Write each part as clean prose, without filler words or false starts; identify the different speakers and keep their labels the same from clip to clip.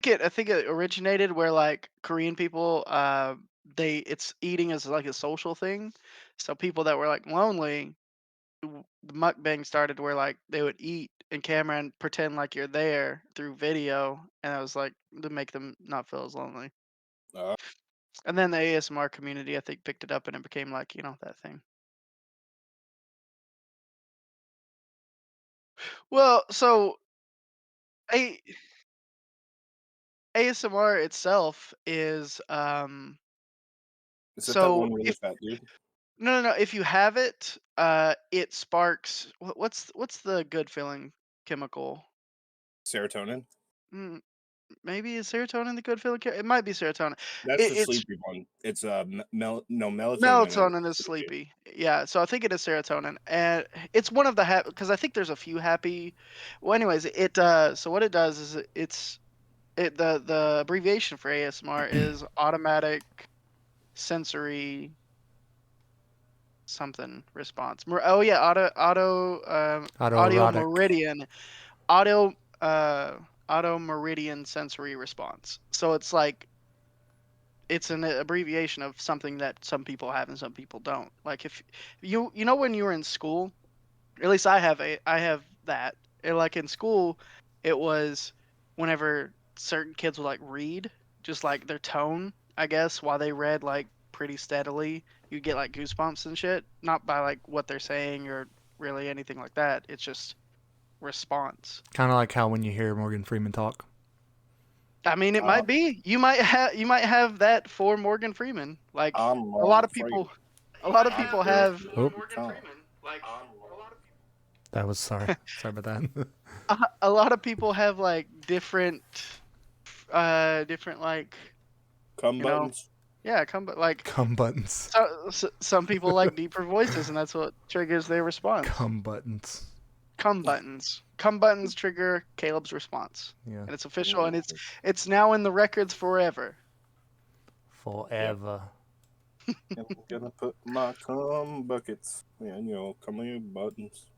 Speaker 1: I think it originated where like Korean people, it's eating as like a social thing. So people that were like lonely, the mukbang started where like they would eat in camera and pretend like you're there through video, and it was like to make them not feel as lonely.
Speaker 2: Uh,
Speaker 1: And then the ASMR community, I think, picked it up and it became like that thing. Well, so a ASMR itself is
Speaker 2: is it that
Speaker 1: so
Speaker 2: one really
Speaker 1: if
Speaker 2: fat dude?
Speaker 1: no, if you have it, it sparks what's the good feeling chemical?
Speaker 2: Serotonin?
Speaker 1: Mm, maybe is serotonin the good feeling? It might be serotonin.
Speaker 2: That's the
Speaker 1: It's
Speaker 2: sleepy one. It's no melatonin is
Speaker 1: melatonin is
Speaker 2: sleepy.
Speaker 1: sleepy. Yeah, so I think it is serotonin, and it's one of the because I think there's a few happy. Well, anyways, so what it does is the abbreviation for ASMR is automatic sensory something response. Oh yeah, audio
Speaker 3: Autoerotic.
Speaker 1: meridian, audio uh auto meridian sensory response. So it's like it's an abbreviation of something that some people have and some people don't. Like if when you were in school, at least I have that. And like in school, it was whenever certain kids would like read, just like their tone, I guess, while they read like pretty steadily, you get like goosebumps and shit. Not by like what they're saying or really anything like that. It's just response.
Speaker 3: Kind of like how when you hear Morgan Freeman talk.
Speaker 1: I mean, it
Speaker 2: Uh,
Speaker 1: might be. You might have that for Morgan Freeman. Like
Speaker 2: I'm
Speaker 1: a lot of
Speaker 2: Freeman. I'm
Speaker 1: people
Speaker 2: here
Speaker 1: have
Speaker 3: Oh,
Speaker 2: for Tom.
Speaker 3: that was sorry. Sorry about that.
Speaker 1: a lot of people have like different like
Speaker 2: Come
Speaker 1: you know
Speaker 2: buttons.
Speaker 1: yeah come but like
Speaker 3: Cum buttons.
Speaker 1: some people like deeper voices and that's what triggers their response.
Speaker 3: Cum buttons.
Speaker 1: Come buttons trigger Caleb's response,
Speaker 3: Yeah.
Speaker 1: and it's official and
Speaker 2: Ooh,
Speaker 1: it's now in the records forever.
Speaker 2: yep.
Speaker 3: Forever.
Speaker 2: I'm gonna put my cum buckets. Yeah, come on buttons.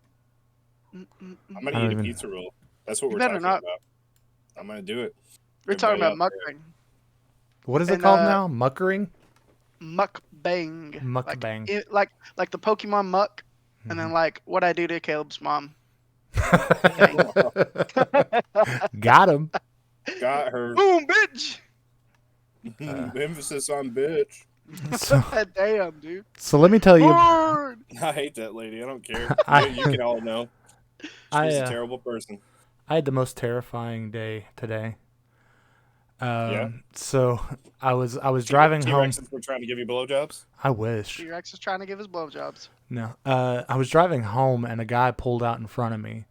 Speaker 2: I'm gonna
Speaker 3: I don't
Speaker 2: eat a
Speaker 1: Mm-mm-mm.
Speaker 3: even.
Speaker 2: pizza roll. That's what
Speaker 1: You
Speaker 2: we're
Speaker 1: better
Speaker 2: talking
Speaker 1: not.
Speaker 2: about. I'm gonna do it.
Speaker 1: We're talking
Speaker 2: Everybody
Speaker 1: about
Speaker 2: out there.
Speaker 1: mukbang
Speaker 3: What is it
Speaker 1: and
Speaker 3: called now? Muckering?
Speaker 1: mukbang
Speaker 3: Mukbang.
Speaker 1: like the Pokemon muck, and
Speaker 3: Mhm.
Speaker 1: then like what I do to Caleb's mom. Bang.
Speaker 3: Got him.
Speaker 2: Got her.
Speaker 1: Boom, bitch.
Speaker 3: Uh,
Speaker 2: Emphasis on bitch.
Speaker 3: so,
Speaker 1: Damn, dude.
Speaker 3: so let me tell you.
Speaker 1: Burn.
Speaker 2: I hate that lady. I don't care. You
Speaker 3: I,
Speaker 2: can all know.
Speaker 3: I,
Speaker 2: She's a
Speaker 3: uh,
Speaker 2: terrible person.
Speaker 3: I had the most terrifying day today.
Speaker 2: Yeah.
Speaker 3: So I was driving
Speaker 2: T
Speaker 3: home.
Speaker 2: Rexes were trying to give you blowjobs.
Speaker 3: I wish.
Speaker 1: T-Rex is trying to give his blowjobs.
Speaker 3: No. I was driving home and a guy pulled out in front of me,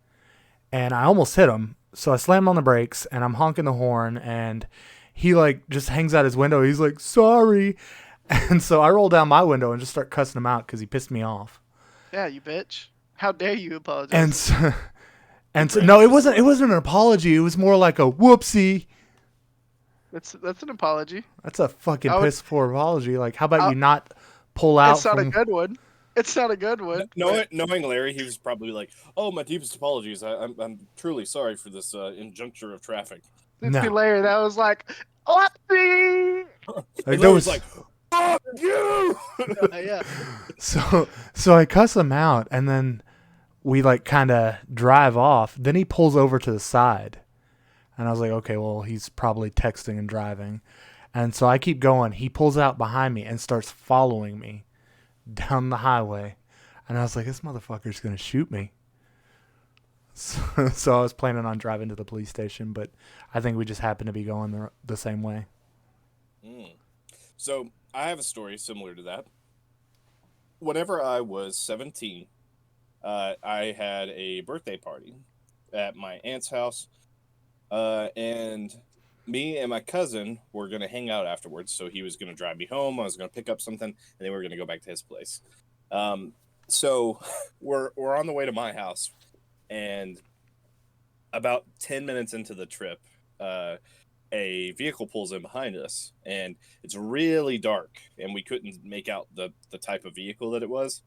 Speaker 3: and I almost hit him. So I slammed on the brakes and I'm honking the horn, and he like just hangs out his window. He's like, "Sorry," and so I roll down my window and just start cussing him out because he pissed me off.
Speaker 1: Yeah, you bitch. How dare you
Speaker 3: And
Speaker 1: apologize?
Speaker 3: so,
Speaker 2: He
Speaker 3: and so no,
Speaker 2: branched
Speaker 3: it
Speaker 2: his
Speaker 3: wasn't. It
Speaker 2: foot.
Speaker 3: wasn't an apology. It was more like a whoopsie.
Speaker 1: That's an apology.
Speaker 3: That's a fucking
Speaker 1: I would.
Speaker 3: piss poor apology. Like, how about
Speaker 1: I,
Speaker 3: you not pull out
Speaker 1: it's not a
Speaker 3: from?
Speaker 1: good one. It's not a good one. But
Speaker 2: Knowing Larry, he was probably like, "Oh, my deepest apologies. I'm truly sorry for this injuncture of traffic."
Speaker 1: it's
Speaker 3: No,
Speaker 1: hilarious. That was like, whoopsie.
Speaker 3: like
Speaker 2: And
Speaker 3: there
Speaker 2: Larry's
Speaker 3: was.
Speaker 2: like, "Fuck you!"
Speaker 1: Yeah.
Speaker 3: So I cuss him out, and then we like kind of drive off. Then he pulls over to the side, and I was like, okay, well he's probably texting and driving, and so I keep going. He pulls out behind me and starts following me down the highway, and I was like, this motherfucker's gonna shoot me. So I was planning on driving to the police station, but I think we just happened to be going the same way.
Speaker 2: Mm. So I have a story similar to that. Whenever I was 17, I had a birthday party at my aunt's house, and me and my cousin were gonna hang out afterwards. So he was gonna drive me home. I was gonna pick up something, and then we were gonna go back to his place. Um, so we're on the way to my house, and about 10 minutes into the trip, uh, a vehicle pulls in behind us, and it's really dark, and we couldn't make out the type of vehicle that it was.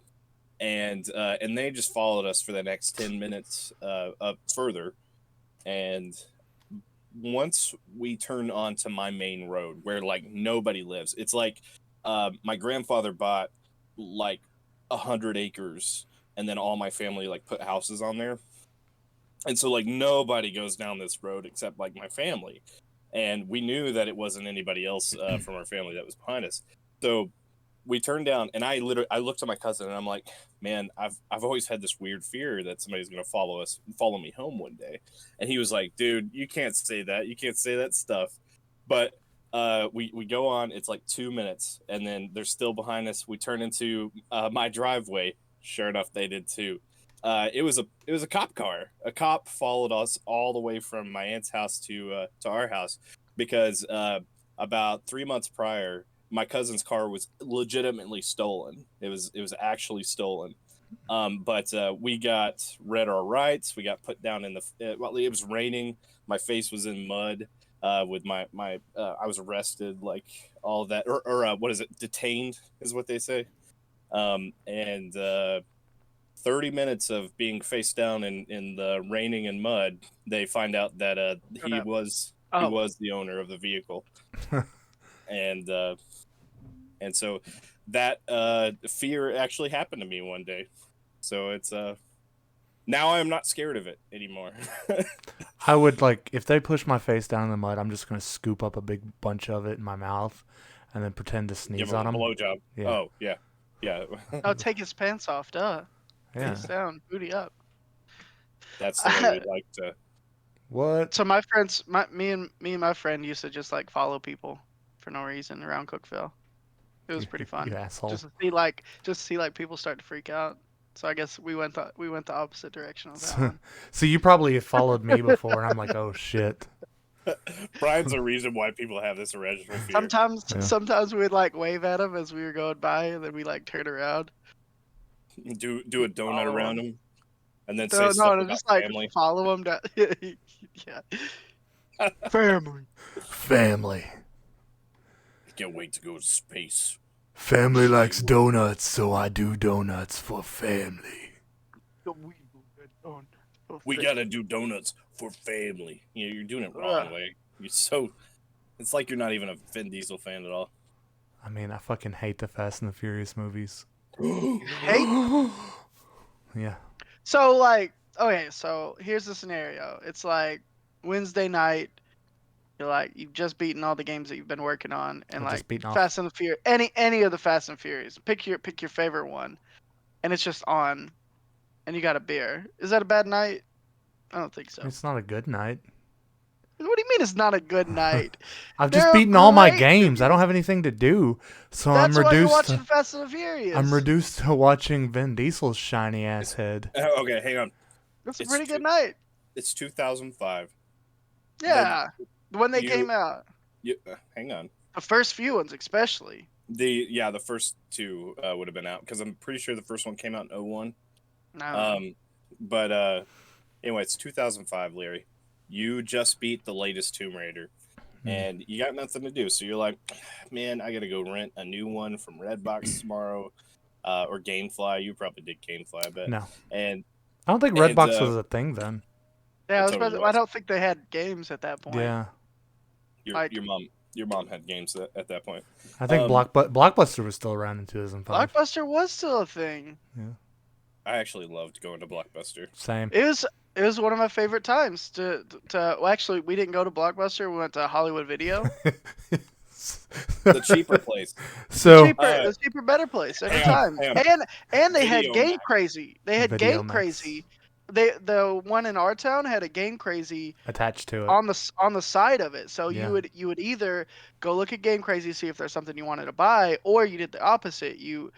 Speaker 2: And they just followed us for the next 10 minutes up further, and once we turn onto my main road where like nobody lives, it's like my grandfather bought like 100 acres, and then all my family like put houses on there, and so like nobody goes down this road except like my family, and we knew that it wasn't anybody else from our family that was behind us. So we turned down, and I looked at my cousin and I'm like, man, I've always had this weird fear that somebody's gonna follow me home one day. And he was like, dude, you can't say that, you can't say that stuff. But we go on, it's like 2 minutes, and then they're still behind us. We turn into my driveway. Sure enough, they did too. It was a cop car. A cop followed us all the way from my aunt's house to our house because about 3 months prior, my cousin's car was legitimately stolen. It was actually stolen. But we got read our rights. We got put down in the well. It was raining. My face was in mud. With my I was arrested, like all of that, or what is it? Detained is what they say. And 30 minutes of being face down in the raining and mud, they find out that he was the owner of the vehicle, and so that fear actually happened to me one day. So it's now I am not scared of it anymore.
Speaker 3: I would like if they push my face down in the mud, I'm just gonna scoop up a big bunch of it in my mouth, and then pretend to
Speaker 2: Give
Speaker 3: sneeze
Speaker 2: him
Speaker 3: on
Speaker 2: a
Speaker 3: them.
Speaker 2: blowjob.
Speaker 3: Yeah.
Speaker 2: Oh yeah, yeah.
Speaker 1: Oh, take his pants off, duh.
Speaker 3: Yeah.
Speaker 1: Face down, booty up.
Speaker 2: That's the way we like to.
Speaker 3: What?
Speaker 1: So my friends, me and my friend used to just like follow people for no reason around Cookville. It was pretty fun.
Speaker 3: You asshole.
Speaker 1: Just to see like people start to freak out. So I guess we went the opposite direction of that one.
Speaker 3: So you probably have followed me before, and I'm like, oh shit.
Speaker 2: Brian's a reason why people have this irrational fear.
Speaker 3: Yeah.
Speaker 1: Sometimes we'd like wave at him as we were going by, and then we like turn around.
Speaker 2: Do a donut
Speaker 1: Follow
Speaker 2: around
Speaker 1: him.
Speaker 2: him, and then say
Speaker 1: No,
Speaker 2: stuff
Speaker 1: no,
Speaker 2: about
Speaker 1: just like
Speaker 2: family.
Speaker 1: follow him down. Yeah, family.
Speaker 3: Family.
Speaker 2: I can't wait to go to space.
Speaker 3: Family likes donuts, so I do donuts for family.
Speaker 2: We gotta do donuts for family. You know, you're doing it wrong, way. It's like you're not even a Vin Diesel fan at all.
Speaker 3: I mean, I fucking hate the Fast and the Furious movies.
Speaker 1: Hate.
Speaker 3: Yeah.
Speaker 1: So like, okay, so here's the scenario. It's like Wednesday night. You're like you've just beaten all the games that you've been working on, and
Speaker 3: I've just
Speaker 1: like
Speaker 3: beaten off.
Speaker 1: Fast and the Furious, any of the Fast and Furious. Pick your favorite one, and it's just on, and you got a beer. Is that a bad night? I don't think so.
Speaker 3: It's not a good night.
Speaker 1: What do you mean it's not a good night?
Speaker 3: I've just
Speaker 1: They're
Speaker 3: beaten all my
Speaker 1: great
Speaker 3: games. I
Speaker 1: movies.
Speaker 3: don't have anything to do, so
Speaker 1: That's
Speaker 3: I'm
Speaker 1: why you're
Speaker 3: reduced.
Speaker 1: watching Fast and the Furious.
Speaker 3: I'm reduced to watching Vin Diesel's shiny ass head.
Speaker 2: Okay, hang on.
Speaker 1: That's a
Speaker 2: It's
Speaker 1: pretty good night.
Speaker 2: It's 2005.
Speaker 1: Yeah, when they
Speaker 2: you-
Speaker 1: came out,
Speaker 2: Hang on.
Speaker 1: the first few ones especially.
Speaker 2: The first two would have been out because I'm pretty sure the first one came out in 01.
Speaker 1: No.
Speaker 2: But anyway, it's 2005, Larry. You just beat the latest Tomb Raider, and you got nothing to do. So you're like, man, I gotta go rent a new one from Redbox tomorrow, or GameFly. You probably did GameFly, I bet.
Speaker 3: No,
Speaker 2: And
Speaker 3: I don't think Redbox was a thing then.
Speaker 1: Yeah,
Speaker 2: totally
Speaker 1: I
Speaker 2: was.
Speaker 1: don't think they had games at that point.
Speaker 3: Yeah,
Speaker 2: your mom had games at that point.
Speaker 3: I think Blockbuster was still around in 2005.
Speaker 1: Blockbuster was still a thing.
Speaker 2: I actually loved going to Blockbuster.
Speaker 3: Same.
Speaker 1: It was one of my favorite times to well, actually we didn't go to Blockbuster, we went to Hollywood Video.
Speaker 2: The cheaper place.
Speaker 3: So
Speaker 1: The cheaper, better place every
Speaker 2: hang
Speaker 1: time.
Speaker 2: on.
Speaker 1: And they had
Speaker 2: Video
Speaker 1: Game
Speaker 2: Max.
Speaker 1: Crazy. They had
Speaker 3: Video
Speaker 1: Game
Speaker 3: Max.
Speaker 1: Crazy. The one in our town had a Game Crazy
Speaker 3: attached to it.
Speaker 1: on the side of it. So
Speaker 3: Yeah.
Speaker 1: you would either go look at Game Crazy, see if there's something you wanted to buy, or you did the opposite. You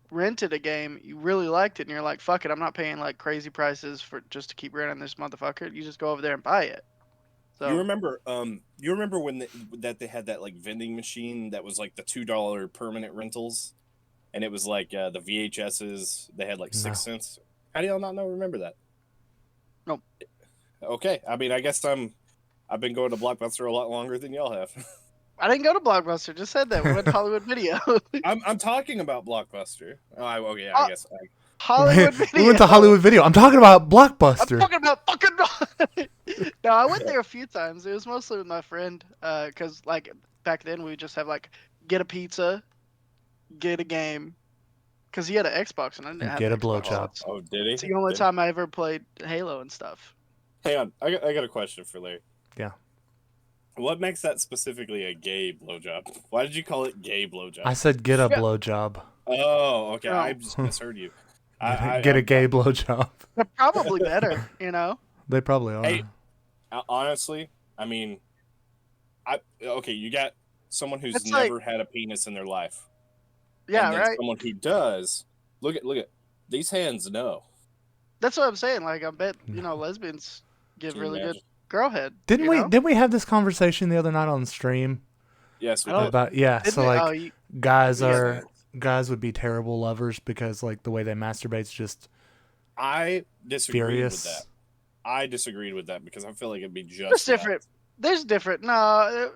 Speaker 1: rented a game, you really liked it, and you're like, fuck it, I'm not paying like crazy prices for just to keep renting this motherfucker. You just go over there and buy it. So
Speaker 2: You remember when they had that like vending machine that was like the $2 permanent rentals, and it was like the VHSs. They had like 6 cents. How do y'all not remember that?
Speaker 1: Nope.
Speaker 2: Okay, I mean, I guess I've been going to Blockbuster a lot longer than y'all have.
Speaker 1: I didn't go to Blockbuster. Just said that we went to Hollywood Video.
Speaker 2: I'm talking about Blockbuster. Oh, okay,
Speaker 1: Uh,
Speaker 2: I guess.
Speaker 1: Hollywood
Speaker 3: We
Speaker 1: Video.
Speaker 3: went to Hollywood Video. I'm talking about
Speaker 1: I'm
Speaker 3: Blockbuster.
Speaker 1: talking about fucking. No, I went there a few times. It was mostly with my friend, cause like back then we would just have like get a pizza, get a game, cause he had an Xbox and I didn't have
Speaker 3: Get
Speaker 1: an
Speaker 3: a
Speaker 1: Xbox.
Speaker 3: blowjob.
Speaker 2: Oh, did he?
Speaker 1: It's the only
Speaker 2: Did-
Speaker 1: time I ever played Halo and stuff.
Speaker 2: Hang on, I got a question for Larry.
Speaker 3: Yeah.
Speaker 2: What makes that specifically a gay blowjob? Why did you call it gay blowjob?
Speaker 3: I said get a
Speaker 1: Yeah.
Speaker 3: blowjob.
Speaker 2: Oh, okay.
Speaker 1: No.
Speaker 2: I just misheard you.
Speaker 3: Get a gay blowjob.
Speaker 1: They're probably better, you know.
Speaker 3: They probably are.
Speaker 2: Hey, honestly, I mean, okay. You got someone who's
Speaker 1: It's like-
Speaker 2: never had a penis in their life.
Speaker 1: Yeah,
Speaker 2: and then
Speaker 1: right.
Speaker 2: Someone who does. Look at these hands. No.
Speaker 1: That's what I'm saying. Like, I bet lesbians give
Speaker 2: Can you
Speaker 1: really good
Speaker 2: imagine?
Speaker 1: girl head.
Speaker 3: Didn't
Speaker 1: you
Speaker 3: we?
Speaker 1: know?
Speaker 3: Didn't we have this conversation the other night on stream
Speaker 2: Yes, we
Speaker 1: I don't-
Speaker 2: did.
Speaker 3: about
Speaker 1: Didn't
Speaker 3: So
Speaker 1: they?
Speaker 3: like
Speaker 1: Oh, you-
Speaker 3: guys
Speaker 2: Yeah.
Speaker 3: are guys would be terrible lovers because like the way they masturbate's just
Speaker 2: I disagreed with
Speaker 3: furious.
Speaker 2: that. I disagreed with that because I feel like it'd be just
Speaker 1: There's
Speaker 2: that.
Speaker 1: different. There's different. No,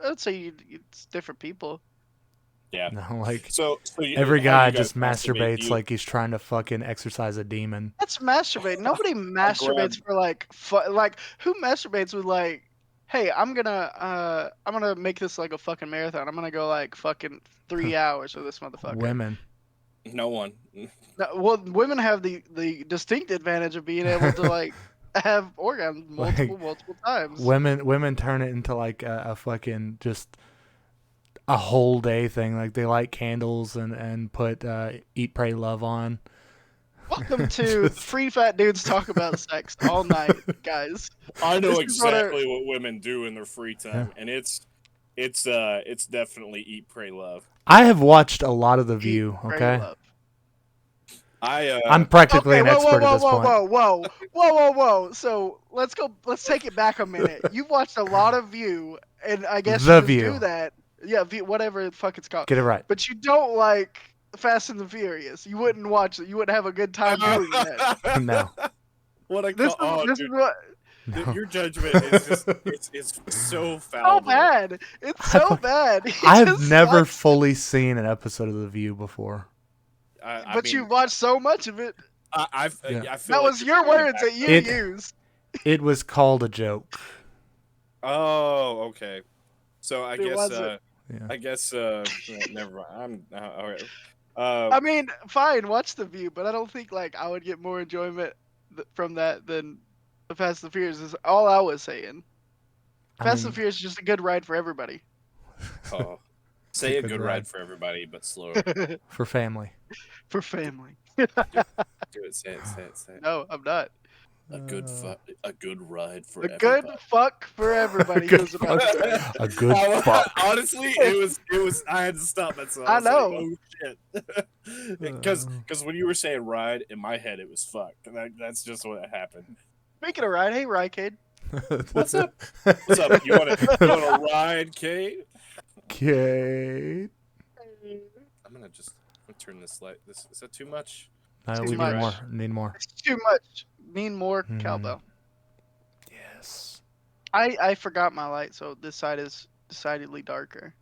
Speaker 1: I'd say it's different people.
Speaker 2: Yeah.
Speaker 3: No, like
Speaker 2: So
Speaker 3: every
Speaker 2: how
Speaker 3: guy
Speaker 2: you guys
Speaker 3: just masturbates
Speaker 2: You-
Speaker 3: like he's trying to fucking exercise a demon.
Speaker 1: That's masturbate. Nobody masturbates for like like who masturbates with like, hey, I'm gonna make this like a fucking marathon. I'm gonna go like fucking 3 hours with this motherfucker.
Speaker 3: Women.
Speaker 2: no one.
Speaker 1: No, well, women have the distinct advantage of being able to like have orgasms multiple times.
Speaker 3: Women turn it into like a fucking just a whole day thing. Like they light candles and put Eat Pray Love on.
Speaker 1: Welcome to Free Fat Dudes Talk About Sex All Night, guys.
Speaker 2: I know
Speaker 1: This is what
Speaker 2: exactly what women do in their free time, and it's definitely eat, pray, love.
Speaker 3: I have watched a lot of The View.
Speaker 1: Pray,
Speaker 3: Okay,
Speaker 1: love.
Speaker 3: I'm practically an expert at this point.
Speaker 1: Whoa. So let's take it back a minute. You've watched a lot of View, and I guess
Speaker 3: The
Speaker 1: you just
Speaker 3: View.
Speaker 1: do that. Yeah, View, whatever the fuck it's called.
Speaker 3: Get it right.
Speaker 1: But you don't like Fast and the Furious. You wouldn't watch it. You wouldn't have a good time doing that.
Speaker 3: No.
Speaker 2: What I
Speaker 1: This
Speaker 2: call,
Speaker 1: is
Speaker 2: dude,
Speaker 1: what
Speaker 3: No.
Speaker 2: your judgment is just it's so foul.
Speaker 1: so bad. It's so bad. You
Speaker 3: I have
Speaker 1: just
Speaker 3: never
Speaker 1: watch-
Speaker 3: fully seen an episode of The View before.
Speaker 1: But you watched so much of it.
Speaker 3: Yeah.
Speaker 2: I feel
Speaker 1: That
Speaker 2: like
Speaker 1: was
Speaker 2: it's
Speaker 1: your
Speaker 2: going
Speaker 1: words
Speaker 2: back-
Speaker 1: that you
Speaker 3: It-
Speaker 1: used.
Speaker 3: It was called a joke.
Speaker 2: Oh, okay. So I
Speaker 1: It
Speaker 2: guess
Speaker 1: wasn't.
Speaker 2: never mind. I'm all right.
Speaker 1: I mean, fine, watch The View, but I don't think like I would get more enjoyment from that than the Fast and Furious. Is all I was saying. Fast and Furious is just a good ride for everybody.
Speaker 2: Oh, say a
Speaker 3: Good
Speaker 2: good
Speaker 3: ride.
Speaker 2: ride for everybody, but slower.
Speaker 3: For family.
Speaker 1: For family.
Speaker 2: Do it. Say it.
Speaker 1: No, I'm not.
Speaker 2: A good ride for
Speaker 1: A
Speaker 2: everybody.
Speaker 1: good fuck for everybody.
Speaker 3: Good
Speaker 1: was about to say.
Speaker 3: A good fuck.
Speaker 2: Honestly, it was. I had to stop myself.
Speaker 1: I
Speaker 2: was like,
Speaker 1: know.
Speaker 2: oh shit. Because when you were saying ride, in my head it was fuck. That's just what happened.
Speaker 1: Speaking of ride, hey Rycade.
Speaker 2: What's up? What's up? You want to ride, Kate?
Speaker 3: Kate.
Speaker 2: I'm gonna turn this light. Is that too much?
Speaker 3: No,
Speaker 1: Too
Speaker 3: we need
Speaker 1: much.
Speaker 3: more. Need more.
Speaker 1: It's too much. Need more
Speaker 3: Hmm.
Speaker 1: cowbell.
Speaker 3: Yes.
Speaker 1: I forgot my light, so this side is decidedly darker.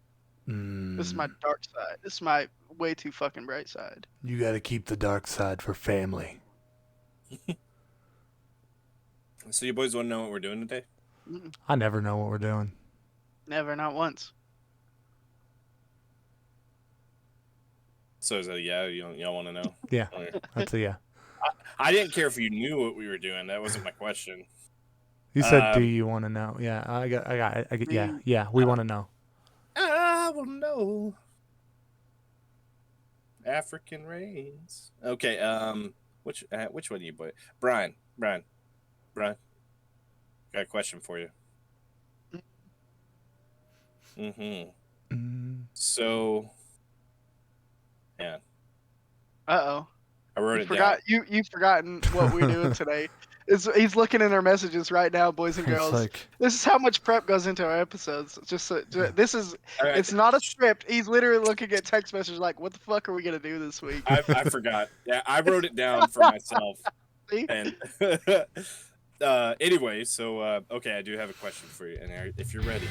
Speaker 3: Mm.
Speaker 1: This is my dark side. This is my way too fucking bright side.
Speaker 3: You gotta keep the dark side for family.
Speaker 2: So you boys want to know what we're doing today?
Speaker 3: I never know what we're doing.
Speaker 1: Never, not once.
Speaker 2: So is that yeah? Y'all want to know?
Speaker 3: Yeah.
Speaker 2: Okay.
Speaker 3: That's a yeah.
Speaker 2: I didn't care if you knew what we were doing. That wasn't my question.
Speaker 3: You said, "Do
Speaker 2: Um,
Speaker 3: you want to know?" Yeah, I got it. Yeah,
Speaker 1: Me-
Speaker 3: yeah. We want to know.
Speaker 2: I will know. African rains. Okay. Which one do you boy? Brian. Got a question for you. Mm-hmm.
Speaker 3: Mm.
Speaker 2: So, yeah,
Speaker 1: Uh-oh.
Speaker 2: I wrote
Speaker 1: You
Speaker 2: it
Speaker 1: forgot you've forgotten what we're doing today. He's looking in our messages right now, boys and
Speaker 3: It's
Speaker 1: girls.
Speaker 3: like
Speaker 1: This is how much prep goes into our episodes. This is
Speaker 2: down.
Speaker 1: it's not a script. He's literally looking at text messages like, "What the fuck are we gonna do this week?"
Speaker 2: I forgot. Yeah, I wrote it down for myself.
Speaker 1: See?
Speaker 2: And anyway, so okay, I do have a question for you, and if you're ready.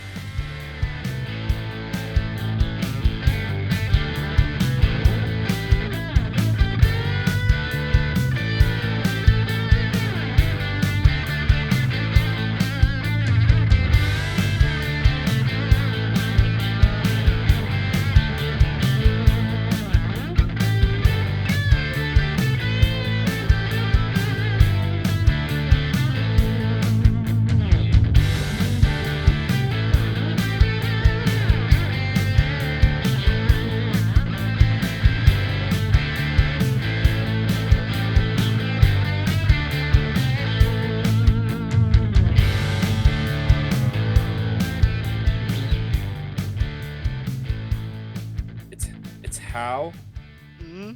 Speaker 2: How
Speaker 1: Hmm.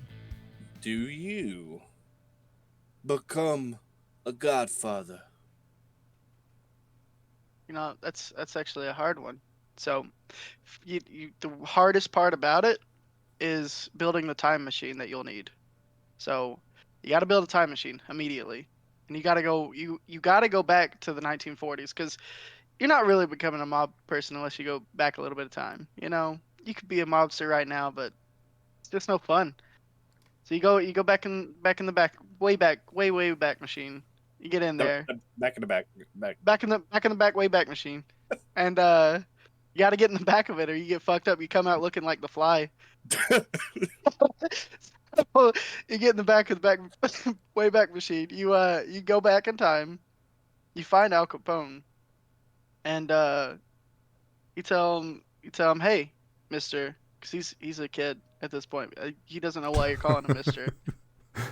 Speaker 2: do you become a godfather?
Speaker 1: That's actually a hard one. So, the hardest part about it is building the time machine that you'll need. So, you got to build a time machine immediately, and you got to go back to the 1940s because you're not really becoming a mob person unless you go back a little bit of time. You could be a mobster right now, but it's just no fun. So you go back in the way back machine. You get in there,
Speaker 2: Back in the back.
Speaker 1: back in the back way back machine, and you got to get in the back of it, or you get fucked up. You come out looking like the Fly. So, you get in the back of the back way back machine. You go back in time. You find Al Capone, and you tell him, hey, Mister, because he's a kid at this point. He doesn't know why you're calling him Mister.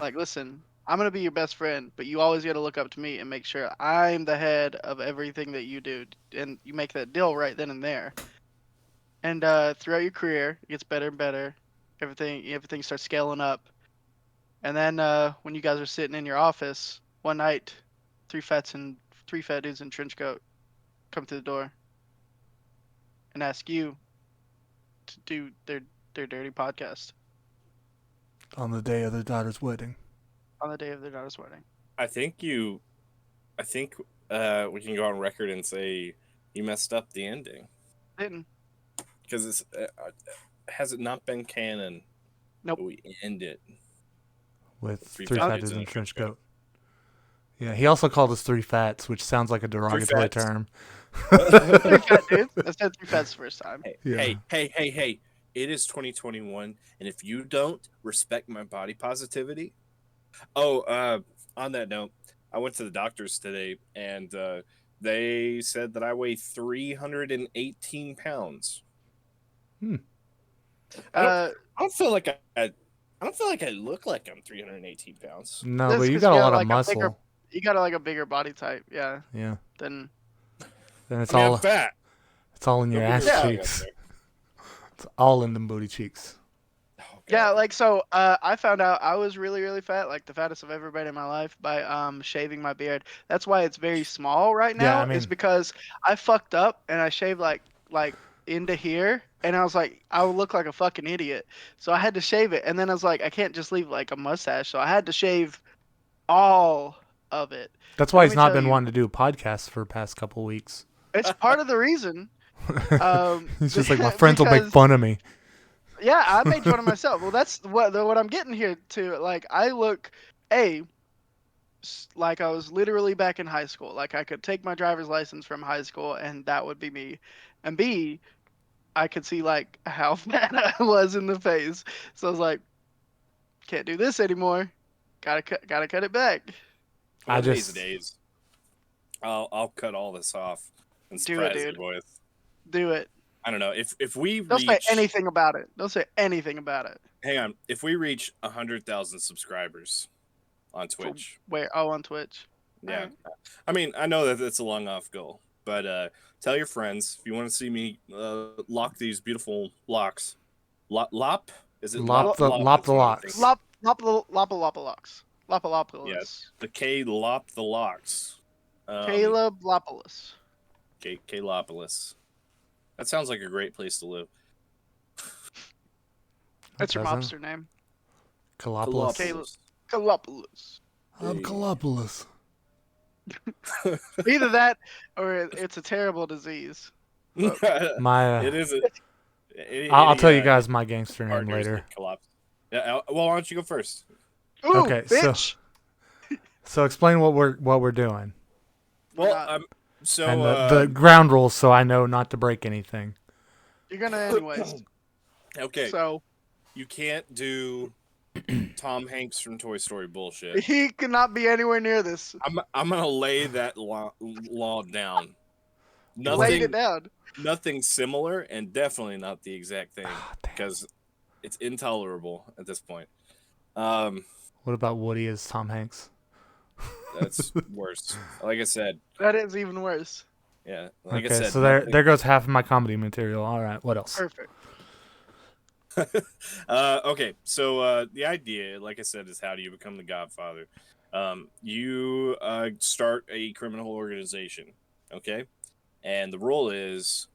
Speaker 1: Like, listen, I'm gonna be your best friend, but you always got to look up to me and make sure I'm the head of everything that you do, and you make that deal right then and there. And throughout your career, it gets better and better. Everything starts scaling up. And then when you guys are sitting in your office one night, three fat dudes in trench coat come to the door and ask you to do their dirty podcast
Speaker 3: On the day of their daughter's wedding.
Speaker 1: on the day of their daughter's wedding.
Speaker 2: I think we can go on record and say you messed up the ending
Speaker 1: Didn't.
Speaker 2: because it's has it not been canon?
Speaker 1: Nope.
Speaker 2: We end it
Speaker 3: With
Speaker 2: Three
Speaker 3: three
Speaker 2: fat
Speaker 3: fat
Speaker 2: dudes
Speaker 3: dudes
Speaker 2: in
Speaker 3: in
Speaker 2: a
Speaker 3: a trench
Speaker 2: trench
Speaker 3: coat. Yeah, he also called us three fats, which sounds like a derogatory
Speaker 2: fats.
Speaker 3: term.
Speaker 1: Three fat dudes. I said three fats the first time.
Speaker 2: Hey,
Speaker 3: Yeah.
Speaker 2: hey! It is 2021, and if you don't respect my body positivity, on that note, I went to the doctors today, and they said that I weigh 318 pounds.
Speaker 3: Hmm.
Speaker 2: I don't.
Speaker 1: Uh,
Speaker 2: I don't feel like I don't feel like I look like I'm 318 pounds.
Speaker 3: No, but
Speaker 1: that's
Speaker 3: you
Speaker 1: because
Speaker 3: got
Speaker 1: you
Speaker 3: a
Speaker 1: got
Speaker 3: lot of
Speaker 1: like a bigger,
Speaker 3: muscle.
Speaker 1: you got like a bigger body type, yeah.
Speaker 3: Yeah.
Speaker 1: Than
Speaker 3: Then it's
Speaker 2: I mean, I'm
Speaker 3: all
Speaker 2: fat.
Speaker 3: it's all in your
Speaker 2: Don't get
Speaker 3: ass
Speaker 2: me wrong out
Speaker 3: cheeks.
Speaker 2: there.
Speaker 3: It's all in them booty cheeks.
Speaker 2: Oh,
Speaker 1: yeah,
Speaker 2: God.
Speaker 1: like so. I found out I was really really fat, like the fattest I've ever been in my life by shaving my beard. That's why it's very small right
Speaker 3: Yeah, I
Speaker 1: now. Is
Speaker 3: mean,
Speaker 1: because I fucked up and I shaved like into here, and I was like I would look like a fucking idiot, so I had to shave it. And then I was like I can't just leave like a mustache, so I had to shave all of it.
Speaker 3: that's
Speaker 1: And
Speaker 3: why
Speaker 1: let
Speaker 3: he's
Speaker 1: me
Speaker 3: not
Speaker 1: tell
Speaker 3: been
Speaker 1: you,
Speaker 3: wanting to do podcasts for the past couple weeks.
Speaker 1: it's part of the reason.
Speaker 3: He's just like, my friends will make
Speaker 1: Because
Speaker 3: fun of me.
Speaker 1: yeah, I made fun of myself. Well, that's what I'm getting here to. Like I look, a like I was literally back in high school. Like I could take my driver's license from high school, and that would be me. And B, I could see like how fat I was in the face. So I was like, can't do this anymore. Gotta cut it back.
Speaker 3: I
Speaker 2: One of these
Speaker 3: just,
Speaker 2: days, I'll cut all this off and
Speaker 1: Do it,
Speaker 2: surprise you
Speaker 1: dude.
Speaker 2: boys.
Speaker 1: Do it.
Speaker 2: I don't know if we
Speaker 1: Don't say
Speaker 2: reach.
Speaker 1: anything about it. Don't say anything about it.
Speaker 2: Hang on, if we reach 100,000 subscribers on
Speaker 1: For
Speaker 2: Twitch,
Speaker 1: where? Oh, on Twitch.
Speaker 2: yeah.
Speaker 1: Alright.
Speaker 2: I mean, I know that it's a long off goal, but tell your friends if you want to see me lock these beautiful locks. Lop? Is it
Speaker 3: lop
Speaker 2: lop?
Speaker 3: the,
Speaker 2: Lop.
Speaker 3: lop
Speaker 2: That's
Speaker 3: the
Speaker 2: what I'm
Speaker 3: locks.
Speaker 2: thinking.
Speaker 1: Lopalopalocks.
Speaker 2: Yeah,
Speaker 1: Lopalopoulos.
Speaker 2: the K lop the locks.
Speaker 1: Caleb Lopoulos.
Speaker 2: Kalopolis. That sounds like a great place to live.
Speaker 1: That's your
Speaker 3: Doesn't?
Speaker 1: mobster name.
Speaker 3: Kalopolis.
Speaker 1: Caleb. Kalopoulos.
Speaker 3: I'm Kalopolis.
Speaker 1: Either that or it's a terrible disease.
Speaker 3: My,
Speaker 2: It is.
Speaker 3: I'll tell you guys my gangster name
Speaker 2: partners
Speaker 3: later.
Speaker 2: that collapse. Yeah. Well, why don't you go first?
Speaker 1: Ooh,
Speaker 3: Okay,
Speaker 1: bitch.
Speaker 3: So explain what we're doing
Speaker 1: We're
Speaker 2: Well,
Speaker 1: not-
Speaker 2: so
Speaker 3: and the ground rules, so I know not to break anything.
Speaker 1: You're gonna anyways.
Speaker 2: okay,
Speaker 1: So
Speaker 2: you can't do Tom Hanks from Toy Story bullshit.
Speaker 1: he cannot be anywhere near this.
Speaker 2: I'm gonna lay that law down.
Speaker 1: Laying it down.
Speaker 2: Nothing similar, and definitely not the exact thing
Speaker 3: Ah, damn.
Speaker 2: because it's intolerable at this point.
Speaker 3: What about Woody as Tom Hanks?
Speaker 2: That's worse. Like I said,
Speaker 1: That is even worse.
Speaker 2: yeah. Like I
Speaker 3: Okay,
Speaker 2: said,
Speaker 3: so there goes half of my comedy material. All right, what else?
Speaker 1: Perfect.
Speaker 2: Okay, so the idea, like I said, is how do you become the Godfather? You start a criminal organization, okay, and the rule is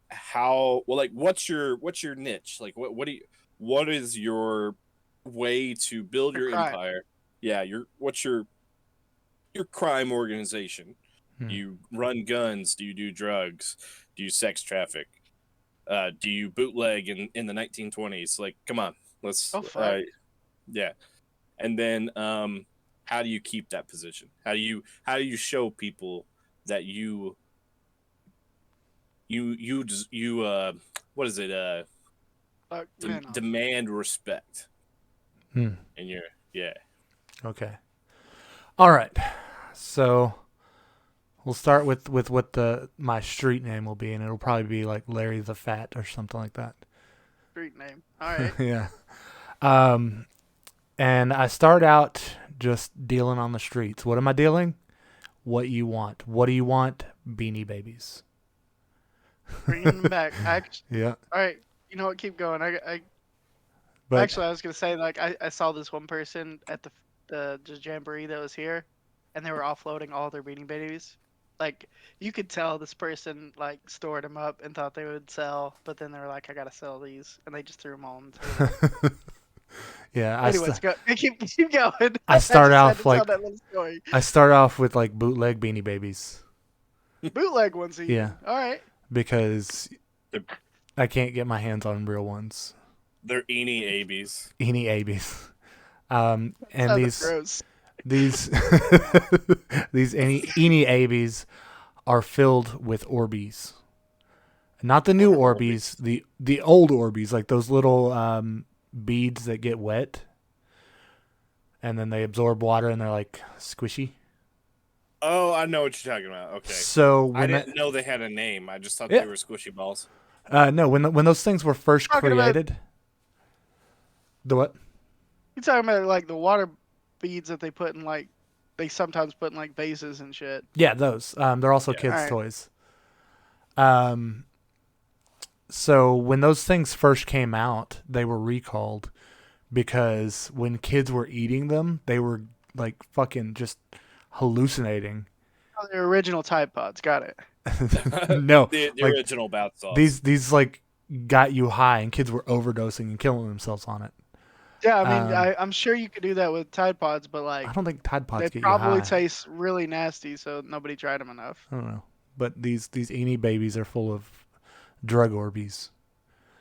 Speaker 2: how well, like, what's your niche? Like, what is your way to build
Speaker 1: A
Speaker 2: your
Speaker 1: crime.
Speaker 2: empire? Yeah, what's your crime organization? Do
Speaker 3: Hmm.
Speaker 2: you run guns? Do you do drugs? Do you sex traffic? Do you bootleg in the 1920s? Like, come on, let's
Speaker 1: Oh fuck.
Speaker 2: yeah. And then how do you keep that position? How do you show people that you what is it
Speaker 1: Fuck man.
Speaker 2: demand respect
Speaker 3: Hmm.
Speaker 2: in your yeah.
Speaker 3: Okay. All right. So we'll start with what the my street name will be, and it'll probably be like Larry the Fat or something like that.
Speaker 1: Street name. All right.
Speaker 3: Yeah. Um, and I start out just dealing on the streets. What am I dealing? What you want? What do you want? Beanie Babies.
Speaker 1: Bringing them back.
Speaker 3: Yeah.
Speaker 1: All right. You know what? Keep going.
Speaker 3: But
Speaker 1: Actually, I was gonna say like I saw this one person at the jamboree that was here, and they were offloading all their Beanie Babies. Like you could tell this person like stored them up and thought they would sell, but then they were like, I gotta sell these, and they just threw them all on the table.
Speaker 3: yeah,
Speaker 1: Anyways, go. Keep going.
Speaker 3: I
Speaker 1: I
Speaker 3: start
Speaker 1: just had
Speaker 3: off
Speaker 1: to tell
Speaker 3: like
Speaker 1: that little story.
Speaker 3: I start off with like bootleg Beanie Babies.
Speaker 1: Bootleg ones
Speaker 3: Yeah,
Speaker 1: even. All right.
Speaker 3: because
Speaker 2: they're,
Speaker 3: I can't get my hands on real ones.
Speaker 2: they're eeny abies.
Speaker 3: Eenie Abies. And
Speaker 1: Sounded
Speaker 3: these
Speaker 1: gross.
Speaker 3: these these Eenie Abies are filled with Orbeez. Not the new
Speaker 2: What are
Speaker 3: Orbeez,
Speaker 2: Orbeez?
Speaker 3: the old Orbeez, like those little beads that get wet and then they absorb water and they're like squishy.
Speaker 2: Oh, I know what you're talking about. Okay.
Speaker 3: So
Speaker 2: I
Speaker 3: when that
Speaker 2: didn't know they had a name. I just thought
Speaker 3: yeah
Speaker 2: they were squishy balls.
Speaker 3: no when those things were first
Speaker 1: Talking about
Speaker 3: created, the what?
Speaker 1: you talking about like the water beads that they put in like they sometimes put in like vases and shit.
Speaker 3: Yeah, those. They're also
Speaker 2: Yeah.
Speaker 1: All
Speaker 3: kids'
Speaker 1: right.
Speaker 3: toys. Um, so when those things first came out, they were recalled because when kids were eating them, they were like fucking just hallucinating.
Speaker 1: Oh, the original Tide Pods. Got it.
Speaker 3: No,
Speaker 2: the
Speaker 3: like
Speaker 2: original bath sauce.
Speaker 3: these like got you high, and kids were overdosing and killing themselves on it.
Speaker 1: Yeah, I mean,
Speaker 3: Um,
Speaker 1: I'm sure you could do that with Tide Pods, but
Speaker 3: I
Speaker 1: like
Speaker 3: don't think Tide
Speaker 1: they
Speaker 3: Pods get you
Speaker 1: probably
Speaker 3: high.
Speaker 1: taste really nasty, so nobody tried them enough.
Speaker 3: I don't know, but these Eenie babies are full of drug Orbeez.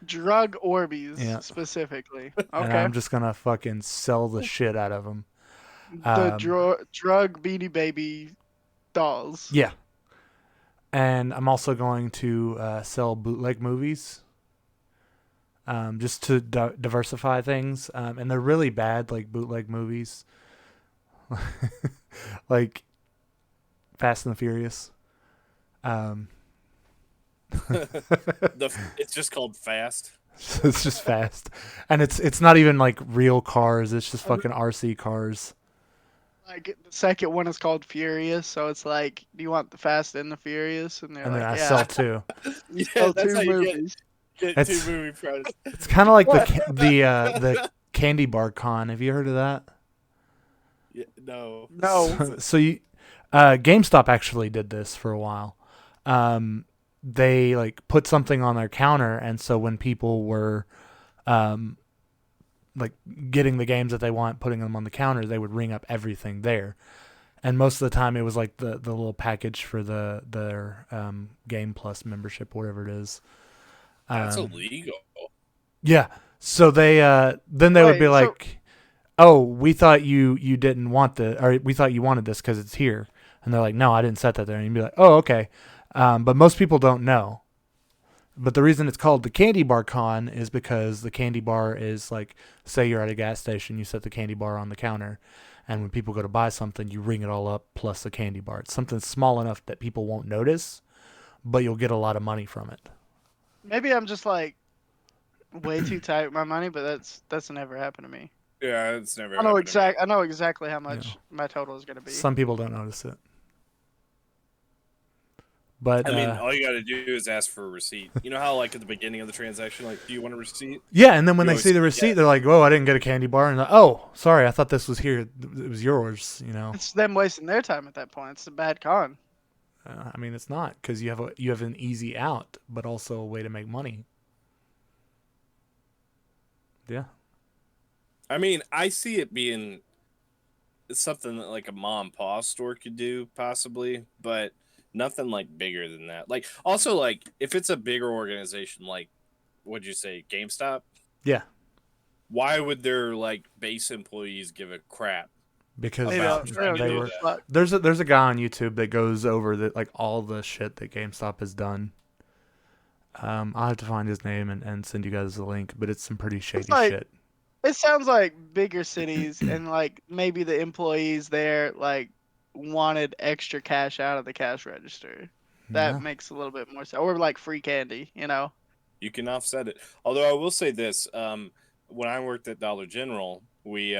Speaker 1: Drug Orbeez
Speaker 3: Yeah,
Speaker 1: specifically.
Speaker 3: and
Speaker 1: Okay.
Speaker 3: I'm just gonna fucking sell the shit out of them.
Speaker 1: The
Speaker 3: Um,
Speaker 1: drug Beanie Baby dolls.
Speaker 3: yeah, and I'm also going to sell bootleg movies, just to diversify things. And they're really bad, like bootleg movies, like Fast and the Furious. Um,
Speaker 2: It's just called fast.
Speaker 3: it's just fast, and it's not even like real cars. It's just fucking RC cars.
Speaker 1: Like the second one is called Furious, so it's like, do you want the Fast and the Furious? And they're
Speaker 3: And then
Speaker 1: like,
Speaker 3: I
Speaker 1: yeah,
Speaker 3: sell two.
Speaker 2: Yeah,
Speaker 1: sell
Speaker 2: that's
Speaker 1: two
Speaker 2: how you
Speaker 1: movies.
Speaker 2: get two
Speaker 3: It's
Speaker 2: movie prizes.
Speaker 3: it's kind of like the candy bar con. Have you heard of that?
Speaker 2: Yeah, no.
Speaker 1: No.
Speaker 3: So you, GameStop actually did this for a while. They like put something on their counter, and so when people were, um, like getting the games that they want, putting them on the counter, they would ring up everything there. And most of the time, it was like the little package for their Game Plus membership, whatever it is.
Speaker 2: That's
Speaker 3: Um,
Speaker 2: illegal.
Speaker 3: yeah. So they then they would be
Speaker 1: Wait, so
Speaker 3: like, "Oh, we thought you didn't want the, or we thought you wanted this because it's here." And they're like, "No, I didn't set that there." And you'd be like, "Oh, okay." But most people don't know. But the reason it's called the candy bar con is because the candy bar is like, say you're at a gas station, you set the candy bar on the counter, and when people go to buy something, you ring it all up plus the candy bar. It's something small enough that people won't notice, but you'll get a lot of money from it.
Speaker 1: maybe I'm just like way too tight with my money, but that's never happened to me.
Speaker 2: Yeah, it's never
Speaker 1: I know
Speaker 2: happened to me.
Speaker 1: I know exactly how
Speaker 3: Yeah.
Speaker 1: much my total is gonna be.
Speaker 3: Some people don't notice it. But
Speaker 2: I mean, all you got to do is ask for a receipt. You know how, like, at the beginning of the transaction, like, do you want a receipt?
Speaker 3: yeah, and then when
Speaker 2: You
Speaker 3: they
Speaker 2: always
Speaker 3: see the
Speaker 2: say
Speaker 3: receipt,
Speaker 2: yes.
Speaker 3: they're like, "Whoa, I didn't get a candy bar," and like, "Oh, sorry, I thought this was here. It was yours."
Speaker 1: It's them wasting their time at that point. It's a bad con.
Speaker 3: I mean, it's not because you have an easy out, but also a way to make money. Yeah.
Speaker 2: I mean, I see it being something that, like, a mom and pop store could do, possibly, but nothing, like, bigger than that. Like, also, like, if it's a bigger organization, like, what'd you say, GameStop?
Speaker 3: Yeah.
Speaker 2: Why would their, like, base employees give a crap
Speaker 3: Because
Speaker 1: They
Speaker 2: about
Speaker 1: don't. They
Speaker 2: trying
Speaker 1: don't
Speaker 2: to
Speaker 3: they
Speaker 1: give
Speaker 2: do
Speaker 1: a
Speaker 3: were
Speaker 2: that?
Speaker 1: fuck.
Speaker 3: there's a guy on YouTube that goes over that like all the shit that GameStop has done. I'll have to find his name and send you guys the link, but it's some pretty
Speaker 1: It's
Speaker 3: shady
Speaker 1: like
Speaker 3: shit.
Speaker 1: it sounds like bigger cities and like maybe the employees there like wanted extra cash out of the cash register. That
Speaker 3: No.
Speaker 1: makes a little bit more sense. Or like free candy, you know.
Speaker 2: You can offset it. Although I will say this, when I worked at Dollar General, we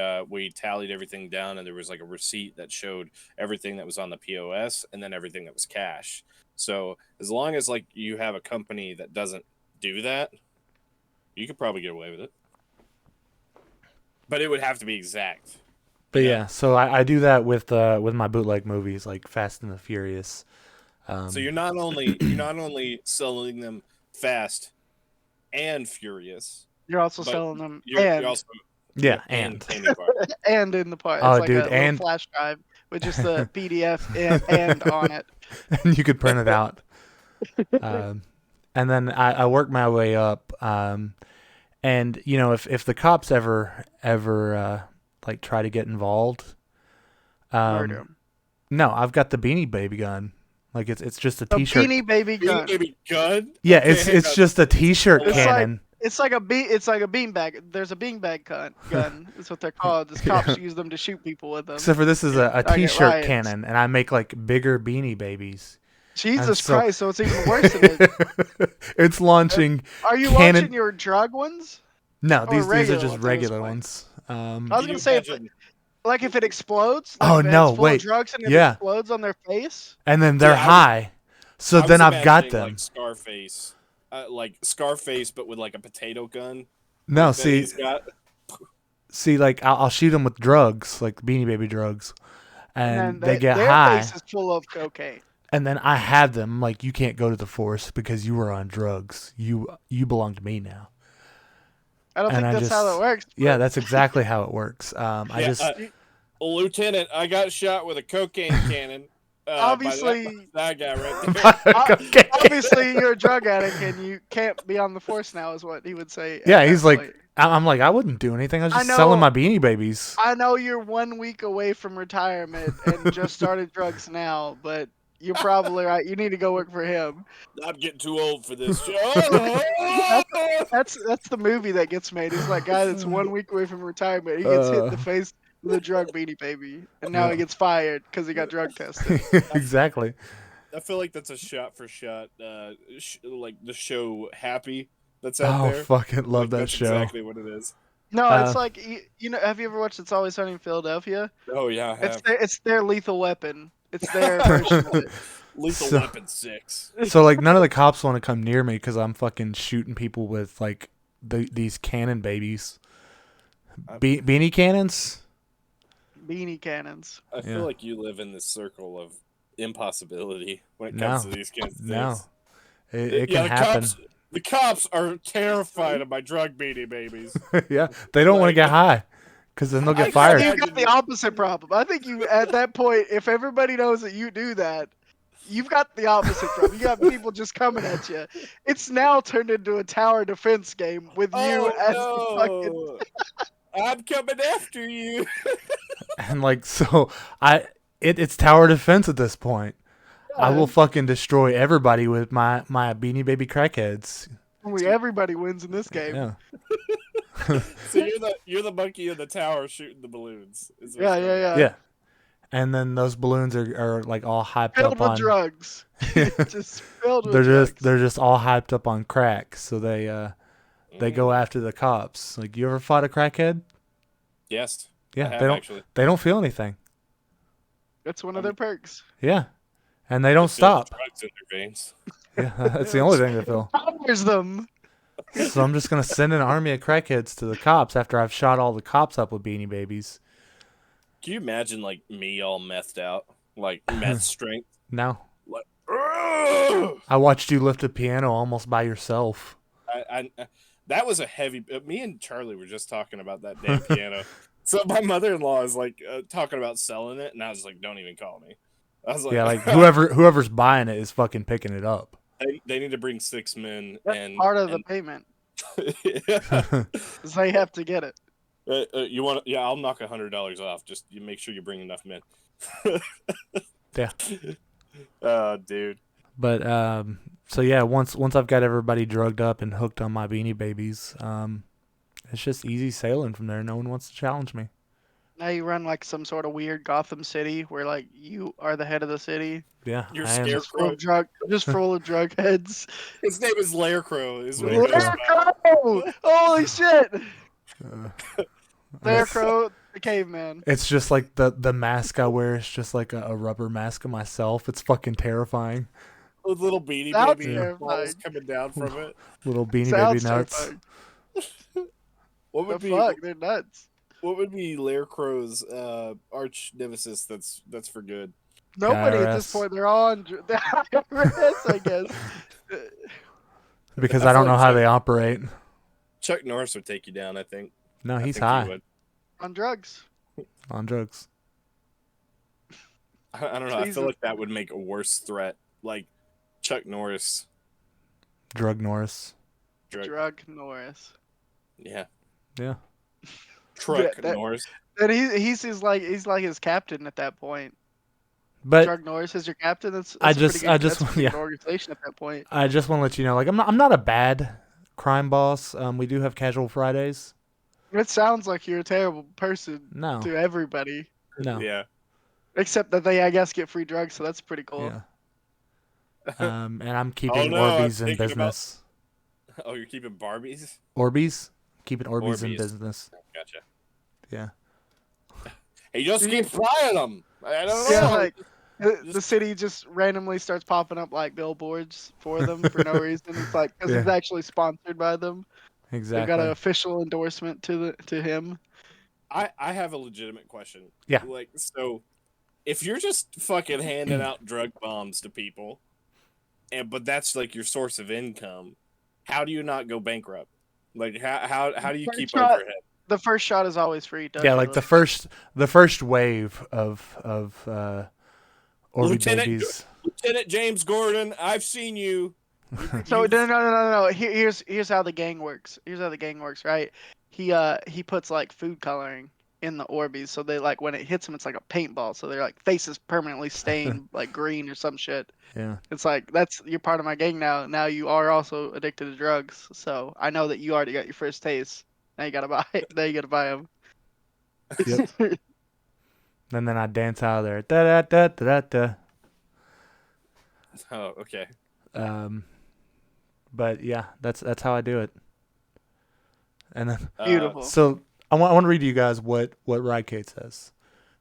Speaker 2: tallied everything down, and there was like a receipt that showed everything that was on the POS and then everything that was cash. So as long as like you have a company that doesn't do that, you could probably get away with it. But it would have to be exact.
Speaker 3: But
Speaker 2: Yeah.
Speaker 3: yeah, so I do that with my bootleg movies like Fast and the Furious.
Speaker 2: So you're not only selling them fast and furious,
Speaker 1: You're also
Speaker 2: but
Speaker 1: selling them
Speaker 2: you're also
Speaker 3: Yeah,
Speaker 2: and
Speaker 3: and
Speaker 2: candy bar.
Speaker 1: and in the part. It's
Speaker 3: oh,
Speaker 1: like
Speaker 3: dude,
Speaker 1: a little
Speaker 3: and
Speaker 1: flash drive with just the PDF and on it.
Speaker 3: you could print it out. Um, and then I work my way up. And if the cops ever like try to get involved,
Speaker 1: Murder
Speaker 3: um,
Speaker 1: 'em.
Speaker 3: no, I've got the Beanie Baby gun. Like it's just a
Speaker 1: A
Speaker 3: T-shirt.
Speaker 1: beanie baby gun.
Speaker 2: Baby gun.
Speaker 3: Yeah,
Speaker 2: Okay, hang
Speaker 3: it's
Speaker 2: on.
Speaker 3: just a T-shirt
Speaker 1: It's like
Speaker 3: cannon.
Speaker 1: it's like a beanbag. There's a beanbag gun. That's what they're called. The cops use them to shoot people with them.
Speaker 3: Except for this is a
Speaker 1: I get
Speaker 3: T-shirt
Speaker 1: riots.
Speaker 3: cannon, and I make like bigger Beanie Babies.
Speaker 1: Jesus
Speaker 3: so-
Speaker 1: Christ! So it's even worse than it.
Speaker 3: It's launching.
Speaker 1: Are you
Speaker 3: Cannon-
Speaker 1: launching your drug ones?
Speaker 3: No,
Speaker 1: or
Speaker 3: these are
Speaker 1: regular
Speaker 3: just
Speaker 1: ones at this
Speaker 3: regular
Speaker 1: point?
Speaker 3: ones.
Speaker 1: I was
Speaker 2: Can
Speaker 1: gonna
Speaker 2: you
Speaker 1: say,
Speaker 2: imagine?
Speaker 1: like if it explodes.
Speaker 3: Oh,
Speaker 1: Like if
Speaker 3: no,
Speaker 1: it's full
Speaker 3: wait.
Speaker 1: of drugs and it
Speaker 3: Yeah.
Speaker 1: explodes on their face.
Speaker 3: And then they're
Speaker 2: I was-
Speaker 3: high. So
Speaker 2: I was
Speaker 3: then I've got
Speaker 2: imagining,
Speaker 3: them.
Speaker 2: like Scarface, but with like a potato gun.
Speaker 3: No,
Speaker 2: that he's got.
Speaker 3: like I'll shoot them with drugs, like Beanie Baby drugs, and
Speaker 1: then
Speaker 3: they get
Speaker 1: their
Speaker 3: high,
Speaker 1: face is full of cocaine.
Speaker 3: and then I have them. I'm like, you can't go to the force because you were on drugs. You belong to me now.
Speaker 1: I don't
Speaker 3: And
Speaker 1: think
Speaker 3: I
Speaker 1: that's how
Speaker 3: just-
Speaker 1: that works.
Speaker 3: Yeah,
Speaker 1: but-
Speaker 3: that's exactly how it works. I
Speaker 2: Yeah,
Speaker 3: just
Speaker 2: Lieutenant, I got shot with a cocaine cannon.
Speaker 1: Obviously-
Speaker 2: by that guy right there.
Speaker 3: Okay.
Speaker 1: Obviously, you're a drug addict and you can't be on the force now, is what he would say. at
Speaker 3: Yeah,
Speaker 1: that
Speaker 3: he's like,
Speaker 1: point.
Speaker 3: I'm like, I wouldn't do anything. I was
Speaker 1: I
Speaker 3: just selling
Speaker 1: know-
Speaker 3: my Beanie Babies.
Speaker 1: I know you're 1 week away from retirement and just started drugs now, but you're probably right. You need to go work for him.
Speaker 2: I'm getting too old for this job.
Speaker 1: That's the movie that gets made. It's that guy that's 1 week away from retirement. He gets hit in the face with a drug Beanie Baby, and now he gets fired because he got drug tested.
Speaker 3: Exactly.
Speaker 2: I feel like that's a shot for shot, like the show Happy that's out
Speaker 3: Oh,
Speaker 2: there.
Speaker 3: fucking love
Speaker 2: Like,
Speaker 3: that
Speaker 2: that's
Speaker 3: show.
Speaker 2: exactly what it is.
Speaker 1: No, it's
Speaker 3: Uh,
Speaker 1: like have you ever watched It's Always Sunny in Philadelphia?
Speaker 2: Oh yeah, I have.
Speaker 1: It's their Lethal Weapon. It's their version of it.
Speaker 2: Lethal
Speaker 3: So-
Speaker 2: Weapon 6.
Speaker 3: So like none of the cops want to come near me because I'm fucking shooting people with like these cannon babies, beanie cannons.
Speaker 1: Beanie cannons.
Speaker 2: I
Speaker 3: Yeah.
Speaker 2: feel like you live in this circle of impossibility when it
Speaker 3: No.
Speaker 2: comes to these kinds of
Speaker 3: No,
Speaker 2: things.
Speaker 3: it
Speaker 2: Yeah,
Speaker 3: can happen.
Speaker 2: The cops are terrified of my drug beanie babies.
Speaker 3: Yeah, they don't want to
Speaker 2: Like-
Speaker 3: get high because then they'll
Speaker 2: I
Speaker 3: get fired.
Speaker 1: You got the opposite problem. I think you at that point, if everybody knows that you do that, you've got the opposite problem. You got people just coming at you. It's now turned into a tower defense game with you as the fucking.
Speaker 2: no. I'm coming after you.
Speaker 3: And like so, it's tower defense at this point. I will fucking destroy everybody with my Beanie Baby crackheads.
Speaker 1: Everybody wins in this game.
Speaker 3: Yeah.
Speaker 2: So you're the monkey in the tower shooting the balloons. is what's
Speaker 1: Yeah,
Speaker 2: going on.
Speaker 1: yeah, yeah.
Speaker 3: Yeah. And then those balloons are like all hyped
Speaker 1: Filled
Speaker 3: up
Speaker 1: with
Speaker 3: on
Speaker 1: drugs. Just filled with drugs.
Speaker 3: they're just all hyped up on crack. So they go after the cops. Like, you ever fought a crackhead?
Speaker 2: Yes. I
Speaker 3: Yeah,
Speaker 2: have,
Speaker 3: they don't
Speaker 2: actually.
Speaker 3: they don't feel anything.
Speaker 1: That's one of their perks.
Speaker 3: Yeah. And they don't
Speaker 2: It feels
Speaker 3: stop.
Speaker 2: drugs in their veins.
Speaker 3: Yeah, that's the only thing they feel.
Speaker 1: There's them.
Speaker 3: So I'm just gonna send an army of crackheads to the cops after I've shot all the cops up with Beanie Babies.
Speaker 2: Can you imagine like me all methed out, like meth strength?
Speaker 3: No.
Speaker 2: Like, "Ugh!"
Speaker 3: I watched you lift a piano almost by yourself.
Speaker 2: That was a heavy. Me and Charlie were just talking about that damn piano. So my mother-in-law is like talking about selling it, and I was like, "Don't even call me." I was like,
Speaker 3: Yeah, like whoever's buying it is fucking picking it up.
Speaker 2: they need to bring 6 men
Speaker 1: That's
Speaker 2: and
Speaker 1: part of the payment.
Speaker 2: yeah.
Speaker 1: Is they have to get it.
Speaker 2: You want? Yeah, I'll knock $100 off. Just you make sure you bring enough men.
Speaker 3: Yeah.
Speaker 2: Dude.
Speaker 3: But so yeah, once I've got everybody drugged up and hooked on my Beanie Babies, it's just easy sailing from there. No one wants to challenge me.
Speaker 1: Now you run like some sort of weird Gotham City where like you are the head of the city.
Speaker 3: Yeah,
Speaker 2: You're
Speaker 3: I am.
Speaker 2: scared.
Speaker 1: Just full of drug heads.
Speaker 2: His name is Laircrow. Is what he
Speaker 3: Laircrow.
Speaker 2: goes by.
Speaker 1: Laircrow! Holy shit!
Speaker 3: Uh,
Speaker 1: Laircrow, the caveman.
Speaker 3: It's just like the mask I wear is just like a rubber mask of myself. It's fucking terrifying.
Speaker 2: With little Beanie
Speaker 1: Sounds
Speaker 2: Baby
Speaker 1: terrifying.
Speaker 2: balls coming down from it.
Speaker 3: Little Beanie
Speaker 1: Sounds
Speaker 3: Baby nuts.
Speaker 1: terrifying.
Speaker 2: What would
Speaker 1: The
Speaker 2: be?
Speaker 1: fuck? They're nuts.
Speaker 2: What would be Laircrow's arch nemesis? That's for good.
Speaker 1: Nobody at this
Speaker 3: IRS.
Speaker 1: point. They're all on the IRS, I guess.
Speaker 3: Because
Speaker 2: I
Speaker 3: I don't
Speaker 2: feel
Speaker 3: know
Speaker 2: like
Speaker 3: how
Speaker 2: Chuck-
Speaker 3: they operate.
Speaker 2: Chuck Norris would take you down. I think.
Speaker 3: No,
Speaker 2: I
Speaker 3: he's
Speaker 2: think he
Speaker 3: high
Speaker 2: would.
Speaker 1: On drugs.
Speaker 3: on drugs.
Speaker 2: I don't know. I
Speaker 1: Jesus.
Speaker 2: feel like that would make a worse threat. Like Chuck Norris.
Speaker 3: Drug Norris.
Speaker 1: Drug Norris.
Speaker 2: Yeah.
Speaker 3: Yeah.
Speaker 2: Truck
Speaker 1: Yeah, that-
Speaker 2: Norris.
Speaker 1: And he's like his captain at that point.
Speaker 3: But
Speaker 1: Drug Norris is your captain. That's
Speaker 3: I
Speaker 1: a pretty
Speaker 3: just-
Speaker 1: good,
Speaker 3: I just-
Speaker 1: that's a pretty
Speaker 3: yeah.
Speaker 1: good organization at that point.
Speaker 3: I just want to let you know, like I'm not a bad crime boss. We do have casual Fridays.
Speaker 1: It sounds like you're a terrible person
Speaker 3: No.
Speaker 1: to everybody,
Speaker 3: No.
Speaker 2: Yeah.
Speaker 1: except that they, I guess, get free drugs, so that's pretty cool.
Speaker 3: Yeah. And I'm keeping
Speaker 2: no, I'm
Speaker 3: Orbeez in
Speaker 2: thinking about-
Speaker 3: business.
Speaker 2: Oh, you're keeping Barbies?
Speaker 3: Orbeez? Keeping Orbeez in
Speaker 2: Orbeez.
Speaker 3: business.
Speaker 2: Gotcha.
Speaker 3: Yeah.
Speaker 2: He just keeps buying them. I don't know.
Speaker 1: Yeah, like the city just randomly starts popping up like billboards for them for no reason. It's like because
Speaker 3: Yeah.
Speaker 1: it's actually sponsored by them.
Speaker 3: Exactly.
Speaker 1: They've got an official endorsement to him.
Speaker 2: I have a legitimate question.
Speaker 3: Yeah.
Speaker 2: Like, so if you're just fucking handing out drug bombs to people, but that's like your source of income, how do you not go bankrupt? Like, how do you keep
Speaker 1: Shot-
Speaker 2: overhead?
Speaker 1: The first shot is always free.
Speaker 3: Yeah, like the first wave of Orbeez
Speaker 2: Lieutenant-
Speaker 3: babies.
Speaker 2: Lieutenant James Gordon, I've seen you.
Speaker 1: So no. Here's how the gang works. Right? He puts like food coloring in the Orbeez, so they like when it hits them, it's like a paintball. So their like faces permanently stained like green or some shit.
Speaker 3: Yeah.
Speaker 1: It's like you're part of my gang now. Now you are also addicted to drugs. So I know that you already got your first taste. Now you gotta buy. Now you gotta buy them.
Speaker 3: Yep. And then I dance out of there. Da da da da da.
Speaker 2: Oh, okay.
Speaker 3: But yeah, that's how I do it. And then
Speaker 1: Beautiful.
Speaker 3: so I want to read you guys what Rydcade says.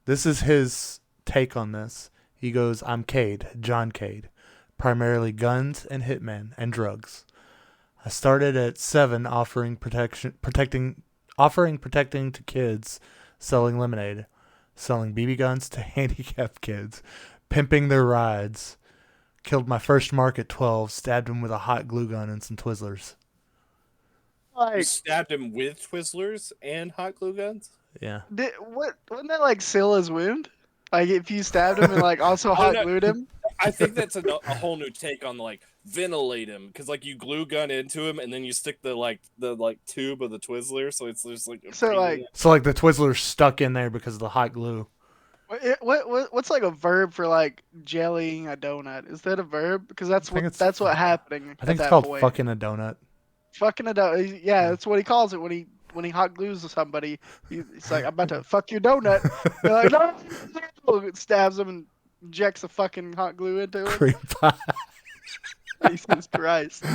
Speaker 3: This is his take on this. He goes, "I'm Cade, John Cade, primarily guns and hitmen and drugs. I started at 7 offering protection to kids, selling lemonade, selling BB guns to handicapped kids, pimping their rides. Killed my first mark at 12, stabbed him with a hot glue gun and some Twizzlers."
Speaker 2: You
Speaker 1: Like,
Speaker 2: stabbed him with Twizzlers and hot glue guns?
Speaker 3: Yeah.
Speaker 1: wasn't that like Scylla's wound? Like if you stabbed him and like also hot
Speaker 2: no.
Speaker 1: glued him.
Speaker 2: I think that's a whole new take on like ventilate him, because like you glue gun into him and then you stick the tube of the Twizzler, so it's just like
Speaker 1: So like
Speaker 3: So like the Twizzlers stuck in there because of the hot glue.
Speaker 1: what's like a verb for like jellying a donut? Is that a verb? Because that's
Speaker 3: think it's-
Speaker 1: what's happening.
Speaker 3: I think
Speaker 1: at
Speaker 3: it's
Speaker 1: that
Speaker 3: called
Speaker 1: point.
Speaker 3: fucking a donut.
Speaker 1: Fucking a donut. Yeah, that's what he calls it when he hot glues to somebody. He's like, I'm about to fuck your donut. They're like, no, stabs him and injects a fucking hot glue into him.
Speaker 3: Cream pie.
Speaker 1: Jesus Christ.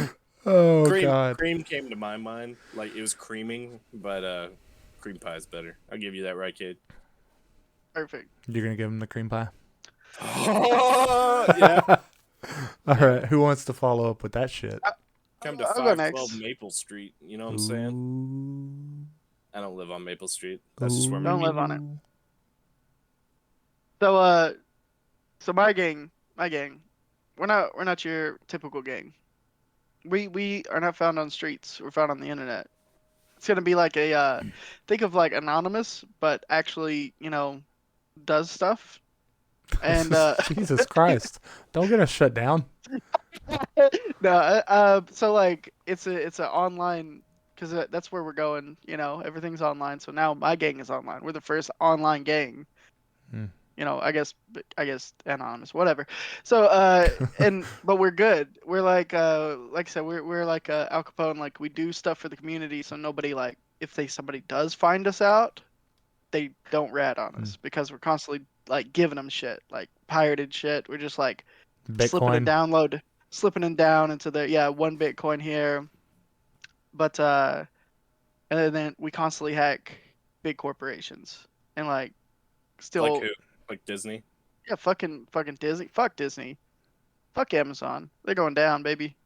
Speaker 3: Oh
Speaker 2: cream,
Speaker 3: god.
Speaker 2: cream came to my mind, like it was creaming, but cream pie is better. I'll give you that, right, kid?
Speaker 1: Perfect.
Speaker 3: You're gonna give him the cream pie?
Speaker 2: Yeah.
Speaker 3: All right, who wants to follow up with that shit?
Speaker 2: Come to
Speaker 1: I'll go
Speaker 2: 512
Speaker 1: next.
Speaker 2: Maple Street. You know what I'm saying?
Speaker 3: Ooh.
Speaker 2: I don't live on Maple Street. That's just where my
Speaker 1: Don't
Speaker 2: gang.
Speaker 1: live on it.
Speaker 3: Ooh.
Speaker 1: So so my gang, we're not your typical gang. We are not found on streets. We're found on the internet. It's gonna be like a think of like anonymous, but actually, does stuff. And
Speaker 3: Jesus Christ. Don't get us shut down.
Speaker 1: no, so like it's a online because that's where we're going. Everything's online. So now my gang is online. We're the first online gang.
Speaker 3: Hmm.
Speaker 1: I guess anonymous, whatever. So but we're good. We're like I said, we're like Al Capone. Like we do stuff for the community, so nobody like if somebody does find us out, they don't rat on
Speaker 3: Hmm.
Speaker 1: us because we're constantly like giving them shit, like pirated shit. We're just like slipping
Speaker 3: Bitcoin.
Speaker 1: slipping it down into the 1 Bitcoin here, but and then we constantly hack big corporations and like
Speaker 2: Like
Speaker 1: still
Speaker 2: who? Like Disney?
Speaker 1: fucking Disney, fuck Amazon, they're going down, baby,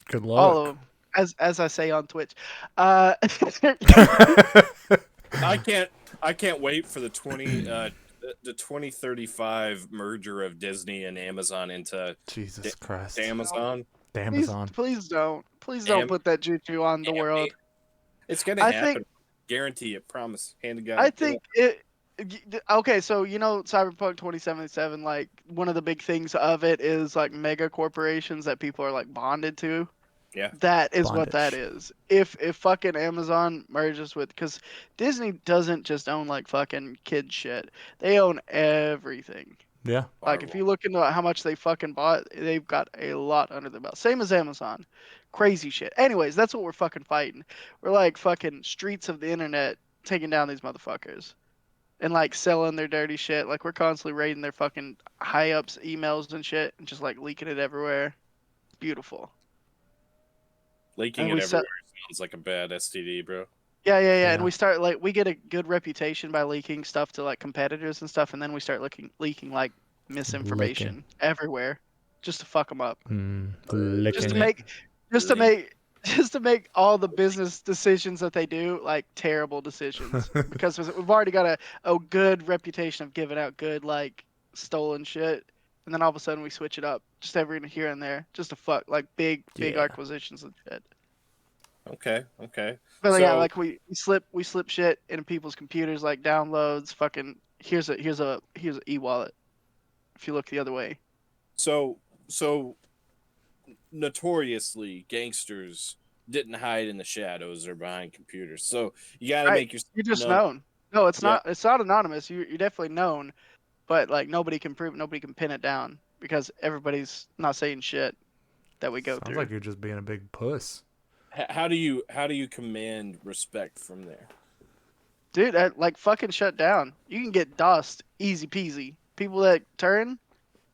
Speaker 3: Good
Speaker 1: all of
Speaker 3: luck.
Speaker 1: them, as I say on Twitch. Uh,
Speaker 2: I can't wait for the 2035 merger of Disney and Amazon into
Speaker 3: Jesus Christ.
Speaker 2: Amazon.
Speaker 3: The
Speaker 1: please,
Speaker 3: Amazon.
Speaker 1: please don't
Speaker 2: Am
Speaker 1: put that juju on the
Speaker 2: Amity.
Speaker 1: world.
Speaker 2: It's gonna
Speaker 1: I think
Speaker 2: happen. Guarantee it. Promise. Hand to
Speaker 1: I
Speaker 2: God.
Speaker 1: think it. Okay, so Cyberpunk 2077, like one of the big things of it is like mega corporations that people are like bonded to.
Speaker 2: Yeah.
Speaker 1: That is what that
Speaker 3: Bondage.
Speaker 1: is. If fucking Amazon merges with, because Disney doesn't just own like fucking kid shit. They own everything.
Speaker 3: Yeah.
Speaker 1: Like if
Speaker 2: Marvel.
Speaker 1: you look into how much they fucking bought, they've got a lot under their belt. Same as Amazon. Crazy shit. Anyways, that's what we're fucking fighting. We're like fucking streets of the internet taking down these motherfuckers and like selling their dirty shit. Like we're constantly raiding their fucking high ups emails and shit and just like leaking it everywhere. Beautiful.
Speaker 2: Leaking
Speaker 1: And
Speaker 2: it
Speaker 1: we set
Speaker 2: everywhere sounds like a bad STD, bro.
Speaker 1: yeah, and
Speaker 3: Yeah.
Speaker 1: we start like we get a good reputation by leaking stuff to like competitors and stuff, and then we start leaking like
Speaker 3: Licking.
Speaker 1: misinformation everywhere, just to fuck them up, just to
Speaker 3: Licking it.
Speaker 1: make, just to
Speaker 2: Leak.
Speaker 1: make, just to make all the business decisions that they do like terrible decisions because we've already got a good reputation of giving out good like stolen shit, and then all of a sudden we switch it up just every here and there just to fuck like big
Speaker 3: Yeah.
Speaker 1: acquisitions and shit.
Speaker 2: Okay. Okay.
Speaker 1: But like, yeah,
Speaker 2: So
Speaker 1: like we slip shit into people's computers, like downloads. Fucking here's a e-wallet. If you look the other way,
Speaker 2: so notoriously gangsters didn't hide in the shadows or behind computers. So you got to
Speaker 1: right?
Speaker 2: make yourself
Speaker 1: You're just
Speaker 2: known.
Speaker 1: known. No, it's
Speaker 2: Yeah.
Speaker 1: not. It's not anonymous. You're definitely known, but like nobody can prove, nobody can pin it down because everybody's not saying shit that we go
Speaker 3: Sounds
Speaker 1: through.
Speaker 3: like you're just being a big puss.
Speaker 2: How do you command respect from there?
Speaker 1: Dude, like fucking shut down. You can get dosed easy peasy. People that turn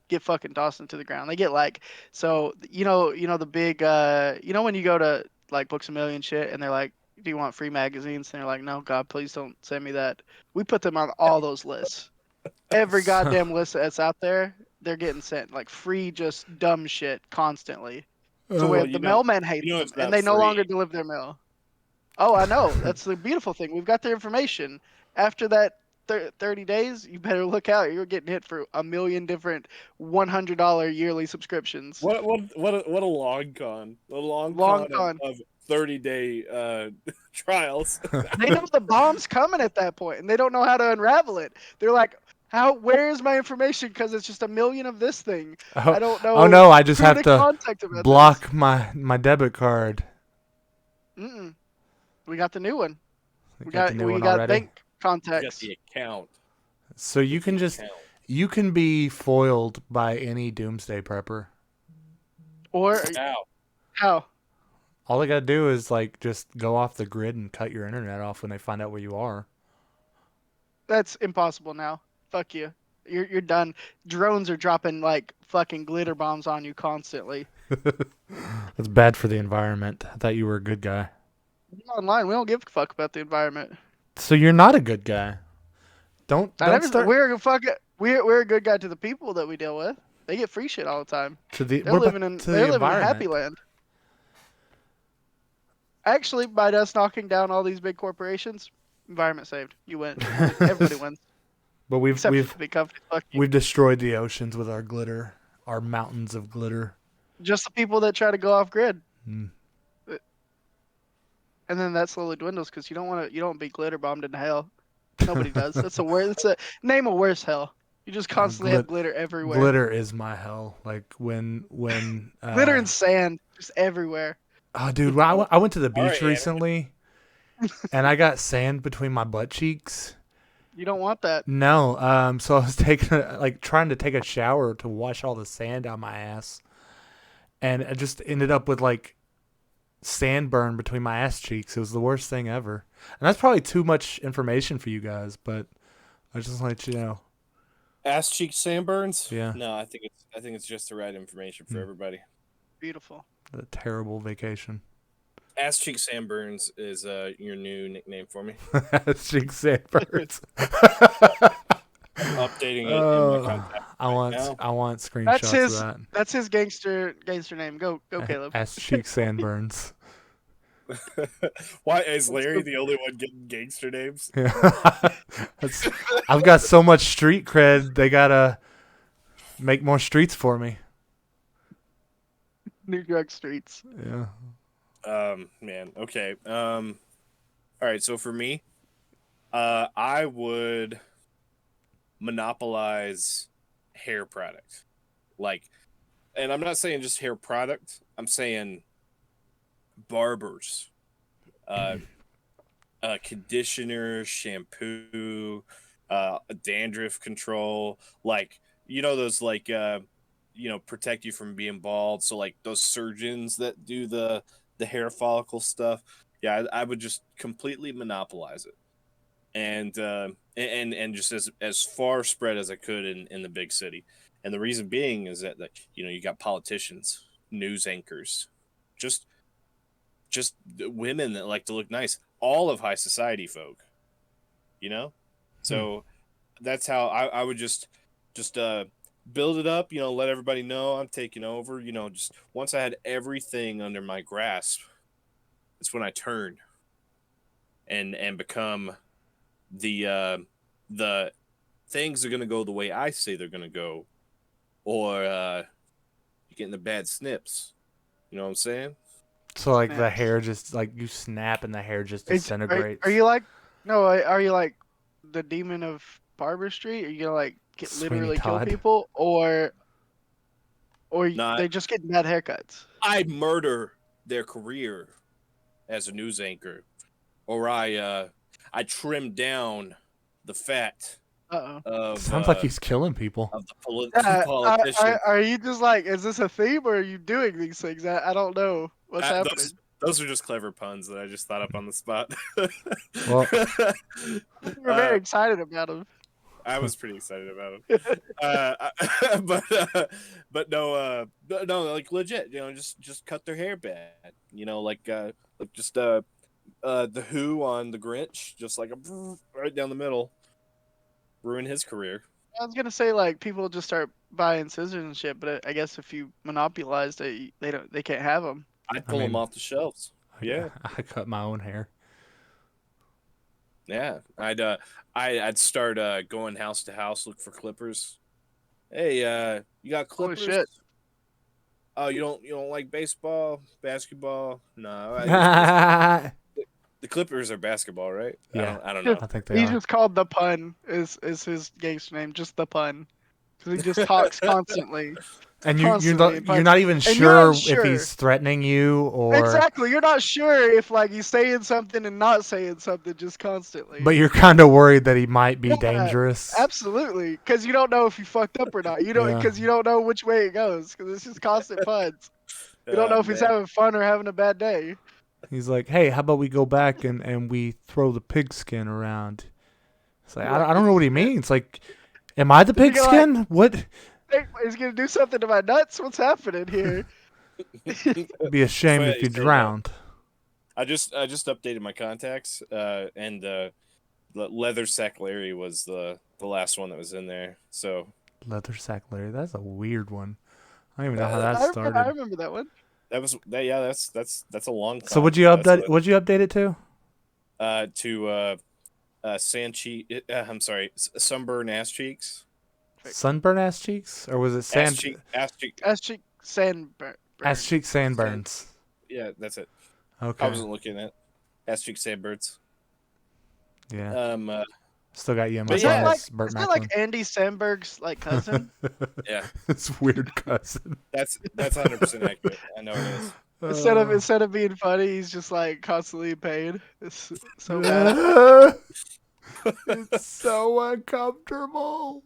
Speaker 1: get fucking tossed into the ground. They get like so the big when you go to like Books a Million shit and they're like, do you want free magazines? And they're like, no, God, please don't send me that. We put them on all those lists. Every
Speaker 3: So,
Speaker 1: goddamn list that's out there, they're getting sent like free, just dumb shit constantly. To
Speaker 3: uh,
Speaker 1: where
Speaker 2: Well,
Speaker 1: the mailman hates
Speaker 2: it's
Speaker 1: them and
Speaker 2: not
Speaker 1: they no
Speaker 2: free.
Speaker 1: longer deliver their mail. Oh, I know. That's the beautiful thing. We've got their information. After that 30 days, you better look out. You're getting hit for a million different $100 yearly subscriptions.
Speaker 2: What a long con. A long
Speaker 1: Long
Speaker 2: con
Speaker 1: con.
Speaker 2: of 30-day trials.
Speaker 1: They know the bomb's coming at that point, and they don't know how to unravel it. They're like, where's my information? Because it's just a million of this thing.
Speaker 3: oh,
Speaker 1: I don't
Speaker 3: oh
Speaker 1: know
Speaker 3: no, I just
Speaker 1: who
Speaker 3: have
Speaker 1: to
Speaker 3: to
Speaker 1: contact about this.
Speaker 3: block my debit card.
Speaker 1: Mm-mm. We got the new one.
Speaker 3: You
Speaker 1: We
Speaker 3: got the
Speaker 1: got
Speaker 3: new
Speaker 1: we
Speaker 3: one
Speaker 1: got
Speaker 3: already?
Speaker 1: bank
Speaker 2: You got
Speaker 1: contacts.
Speaker 2: the account.
Speaker 3: So you
Speaker 2: Get the
Speaker 3: can just
Speaker 2: account.
Speaker 3: you can be foiled by any doomsday prepper.
Speaker 1: Or
Speaker 2: Now,
Speaker 1: how?
Speaker 3: All they gotta do is like just go off the grid and cut your internet off when they find out where you are.
Speaker 1: That's impossible now. Fuck you. You're done. Drones are dropping like fucking glitter bombs on you constantly.
Speaker 3: That's bad for the environment. I thought you were a good guy.
Speaker 1: Online, we don't give a fuck about the environment.
Speaker 3: So you're not a good guy. Don't
Speaker 1: I
Speaker 3: don't
Speaker 1: never.
Speaker 3: start
Speaker 1: We're fucking. we're a good guy to the people that we deal with. They get free shit all the time.
Speaker 3: To the
Speaker 1: They're
Speaker 3: what about
Speaker 1: living in
Speaker 3: to
Speaker 1: they're
Speaker 3: the
Speaker 1: living in happy
Speaker 3: environment?
Speaker 1: land. Actually, by us knocking down all these big corporations, environment saved. You win. Everybody wins,
Speaker 3: But we've
Speaker 1: except for
Speaker 3: we've
Speaker 1: the big companies. Fuck you.
Speaker 3: we've destroyed the oceans with our glitter, our mountains of glitter.
Speaker 1: Just the people that try to go off grid,
Speaker 3: Mm.
Speaker 1: and then that slowly dwindles because you don't be glitter bombed into hell. Nobody does. That's a worse. It's a name a worse hell. You just constantly have
Speaker 3: Glit-
Speaker 1: glitter everywhere.
Speaker 3: glitter is my hell. Like when
Speaker 1: Glitter and sand just everywhere.
Speaker 3: oh dude, when I went to the
Speaker 2: All right,
Speaker 3: beach
Speaker 2: Anna.
Speaker 3: recently and I got sand between my butt cheeks.
Speaker 1: You don't want that.
Speaker 3: No, so I was trying to take a shower to wash all the sand out my ass, and I just ended up with like sand burn between my ass cheeks. It was the worst thing ever, and that's probably too much information for you guys, but I just want to let you know.
Speaker 2: Ass cheek sandburns?
Speaker 3: Yeah,
Speaker 2: No, I think it's just the right information for
Speaker 3: Hmm.
Speaker 2: everybody.
Speaker 1: Beautiful.
Speaker 3: a terrible vacation.
Speaker 2: Ass cheek sandburns is your new nickname for me.
Speaker 3: Ass cheek sandburns.
Speaker 2: Updating it in my contact. now.
Speaker 3: I want
Speaker 1: That's
Speaker 3: screenshots of
Speaker 1: his.
Speaker 3: that.
Speaker 1: That's his gangster name. Go Caleb.
Speaker 3: Ass cheek sandburns.
Speaker 2: Why is Larry the only one getting gangster names?
Speaker 3: Yeah. That's, I've got so much street cred. They gotta make more streets for me.
Speaker 1: New Drug Streets.
Speaker 3: Yeah.
Speaker 2: Man, okay. All right. So for me, I would monopolize hair product, like, and I'm not saying just hair product. I'm saying barbers, uh, conditioner, shampoo, dandruff control, like those like protect you from being bald. So like those surgeons that do the hair follicle stuff. Yeah, I would just completely monopolize it, and just as far spread as I could in the big city. And the reason being is that you got politicians, news anchors, just women that like to look nice, all of high society folk, so that's how I would just build it up, let everybody know I'm taking over, just once I had everything under my grasp, it's when I turn and become the things are going to go the way I say they're going to go, or you're getting the bad snips, you know what I'm saying?
Speaker 3: So like the
Speaker 1: Snaps.
Speaker 3: hair just like you snap and the hair just disintegrates.
Speaker 1: Are you like no? Are you like the demon of Barber Street? Are you gonna like
Speaker 3: Sweeney
Speaker 1: literally kill
Speaker 3: Todd.
Speaker 1: people, or
Speaker 2: Not
Speaker 1: they just get bad haircuts?
Speaker 2: I murder their career as a news anchor, or I trim down the fat of
Speaker 3: Sounds like he's killing people.
Speaker 2: of the
Speaker 1: Yeah,
Speaker 2: politician.
Speaker 1: are you just like, is this a theme or are you doing these things? I don't know what's happening.
Speaker 2: Those are just clever puns that I just thought up on the spot.
Speaker 3: Well-
Speaker 1: You're very excited about them.
Speaker 2: I was pretty excited about it, but no, like legit, just cut their hair bad, like just the Who on the Grinch, just like right down the middle, ruin his career.
Speaker 1: I was gonna say like people just start buying scissors and shit, but I guess if you monopolized it, they can't have them.
Speaker 2: I'd pull them off the shelves. Yeah.
Speaker 3: I cut my own hair.
Speaker 2: Yeah, I'd start going house to house, look for clippers. Hey, you got
Speaker 1: Holy
Speaker 2: clippers?
Speaker 1: shit.
Speaker 2: Oh, you don't like baseball, basketball? No,
Speaker 3: I
Speaker 2: the Clippers are basketball, right?
Speaker 3: Yeah.
Speaker 2: I don't know.
Speaker 3: think they
Speaker 1: He's
Speaker 3: are.
Speaker 1: just called the pun. Is his gangster name? Just the pun, because he just talks constantly.
Speaker 3: And
Speaker 1: Constantly,
Speaker 3: you're not even
Speaker 1: you're
Speaker 3: sure
Speaker 1: not sure.
Speaker 3: if he's threatening you or.
Speaker 1: Exactly. You're not sure if like he's saying something and not saying something just constantly.
Speaker 3: But you're kind of worried that he might be
Speaker 1: Yeah,
Speaker 3: dangerous.
Speaker 1: Absolutely, because you don't know if he fucked up or not. You don't
Speaker 3: Yeah.
Speaker 1: because you don't know which way it goes because it's just constant puns. You don't
Speaker 2: Oh,
Speaker 1: know if he's
Speaker 2: man.
Speaker 1: having fun or having a bad day.
Speaker 3: He's like, hey, how about we go back and we throw the pigskin around? It's like, I don't know what he means. Like, am I the
Speaker 1: Does he go like-
Speaker 3: pigskin? What?
Speaker 1: Hey, he's gonna do something to my nuts. What's happening here?
Speaker 3: It'd be a shame if you
Speaker 2: Say that.
Speaker 3: drowned.
Speaker 2: I just updated my contacts, and the the Leather Sack Larry was the last one that was in there. So
Speaker 3: Leather Sack Larry. That's a weird one. I don't even know how
Speaker 2: uh,
Speaker 3: that
Speaker 1: I
Speaker 3: started.
Speaker 1: remember that one.
Speaker 2: that was that. Yeah, that's a long
Speaker 3: So
Speaker 2: con.
Speaker 3: would you
Speaker 2: That's
Speaker 3: update? Would you update it to?
Speaker 2: to sand cheek. I'm sorry, sunburn ass cheeks.
Speaker 3: Sunburn ass cheeks, or was it sand
Speaker 2: Ass cheek.
Speaker 1: Ass cheek
Speaker 3: ass
Speaker 1: burns.
Speaker 3: cheek sandburns?
Speaker 2: Yeah, that's it. I
Speaker 3: Okay.
Speaker 2: wasn't looking at ass cheek sandbirds.
Speaker 3: Yeah.
Speaker 2: Um, uh,
Speaker 3: Still got you in my
Speaker 2: but
Speaker 1: Is that
Speaker 2: yeah,
Speaker 1: like
Speaker 3: songs, Burt
Speaker 1: is that like
Speaker 3: Macklin.
Speaker 1: Andy Samberg's like cousin?
Speaker 2: yeah,
Speaker 3: It's weird cousin.
Speaker 2: that's 100% accurate. I know it is.
Speaker 3: Uh,
Speaker 1: Instead of being funny, he's just like constantly in pain. It's so bad.
Speaker 3: it's so uncomfortable.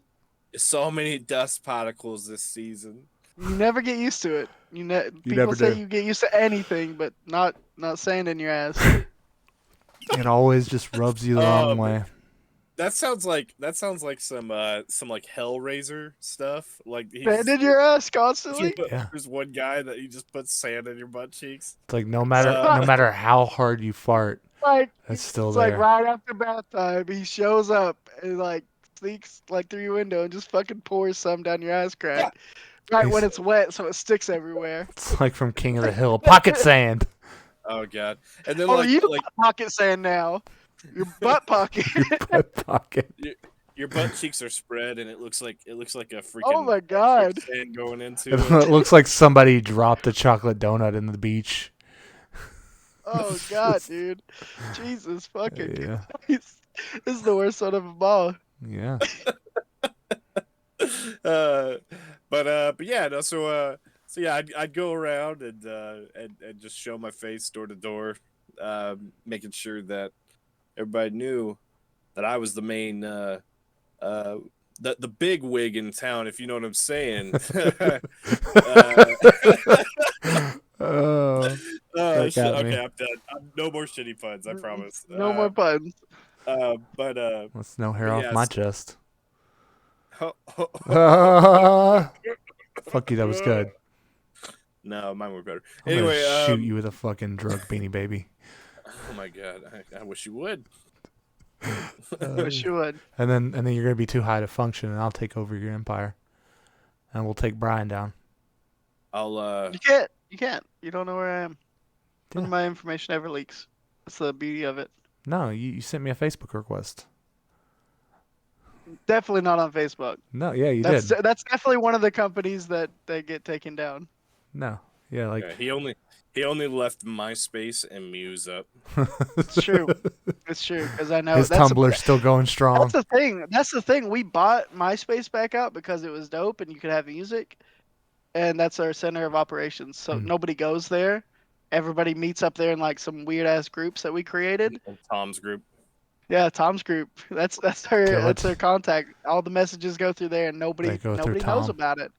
Speaker 2: So many dust particles this season.
Speaker 1: You never get used to it.
Speaker 3: You
Speaker 1: People
Speaker 3: never
Speaker 1: say
Speaker 3: do.
Speaker 1: you get used to anything, but not sand in your ass.
Speaker 3: It always just rubs you the wrong way.
Speaker 2: That sounds like some like Hellraiser stuff. Like
Speaker 1: Sand in your ass constantly.
Speaker 3: Yeah.
Speaker 2: there's one guy that he just puts sand in your butt cheeks.
Speaker 3: It's like no
Speaker 1: It's
Speaker 3: matter no matter how hard you fart,
Speaker 1: like
Speaker 3: it's still
Speaker 1: it's like
Speaker 3: there.
Speaker 1: right after bath time, he shows up and like sneaks like through your window and just fucking pours some down your ass crack. Right when
Speaker 3: He's-
Speaker 1: it's wet, so it sticks everywhere.
Speaker 3: It's like from King of the Hill. Pocket sand.
Speaker 2: Oh god. And then
Speaker 1: Oh, you
Speaker 2: like
Speaker 1: got pocket sand now. Your butt pocket.
Speaker 3: Your butt pocket.
Speaker 2: your butt cheeks are spread and it looks like a freaking
Speaker 1: Oh my god.
Speaker 2: sand going into
Speaker 3: It
Speaker 2: it.
Speaker 3: looks like somebody dropped a chocolate donut in the beach.
Speaker 1: Oh god, dude. Jesus fucking
Speaker 3: Yeah.
Speaker 1: Christ. This is the worst one of them all.
Speaker 3: Yeah.
Speaker 2: But yeah, no, so yeah, I'd go around and just show my face door to door, making sure that everybody knew that I was the main the big wig in town, if you know what I'm saying.
Speaker 3: Oh, that got me.
Speaker 2: Okay, I'm done. No more shitty puns, I promise.
Speaker 1: No more puns.
Speaker 2: But
Speaker 3: Let's no hair off
Speaker 2: yes.
Speaker 3: my chest.
Speaker 2: No,
Speaker 3: Fuck you, that was good.
Speaker 2: mine were better.
Speaker 3: I'm
Speaker 2: Anyway,
Speaker 3: gonna shoot you with a fucking drug beanie baby.
Speaker 2: oh my god, I wish you would.
Speaker 1: Wish you would.
Speaker 3: And then you're gonna be too high to function, and I'll take over your empire, and we'll take Brian down.
Speaker 2: I'll
Speaker 1: You can't. You can't. You don't know where I am. None
Speaker 3: Yeah.
Speaker 1: of my information ever leaks. That's the beauty of it.
Speaker 3: No, you sent me a Facebook request.
Speaker 1: Definitely not on Facebook.
Speaker 3: No, yeah, you
Speaker 1: That's
Speaker 3: did.
Speaker 1: that's definitely one of the companies that they get taken down.
Speaker 3: No, yeah, like
Speaker 2: yeah, he only left MySpace and Muse up.
Speaker 1: It's true. It's true because I know
Speaker 3: his Tumblr's still going strong.
Speaker 1: That's the thing. That's the thing. We bought MySpace back out because it was dope and you could have music, and that's our center of operations. So
Speaker 3: Hmm.
Speaker 1: nobody goes there. Everybody meets up there in like some weird ass groups that we created.
Speaker 2: In Tom's group.
Speaker 1: Yeah, Tom's group. That's
Speaker 3: Kill it.
Speaker 1: her contact. All the messages go through there, and
Speaker 3: They
Speaker 1: nobody
Speaker 3: go through
Speaker 1: knows
Speaker 3: Tom.
Speaker 1: about it.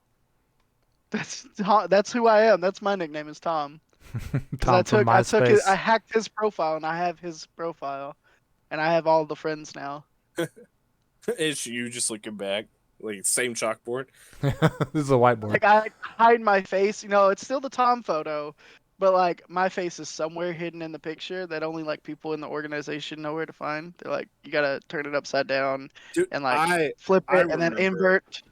Speaker 1: That's who I am. That's my nickname is Tom. 'Cause
Speaker 3: Tom from MySpace.
Speaker 1: I hacked his profile, and I have his profile, and I have all the friends now.
Speaker 2: It's you just looking back, like same chalkboard.
Speaker 3: This is a whiteboard.
Speaker 1: Like I hide my face. You know, it's still the Tom photo, but like my face is somewhere hidden in the picture that only like people in the organization know where to find. They're like, you gotta turn it upside down
Speaker 2: Dude,
Speaker 1: and like flip
Speaker 2: I
Speaker 1: it and then
Speaker 2: remember.
Speaker 1: invert.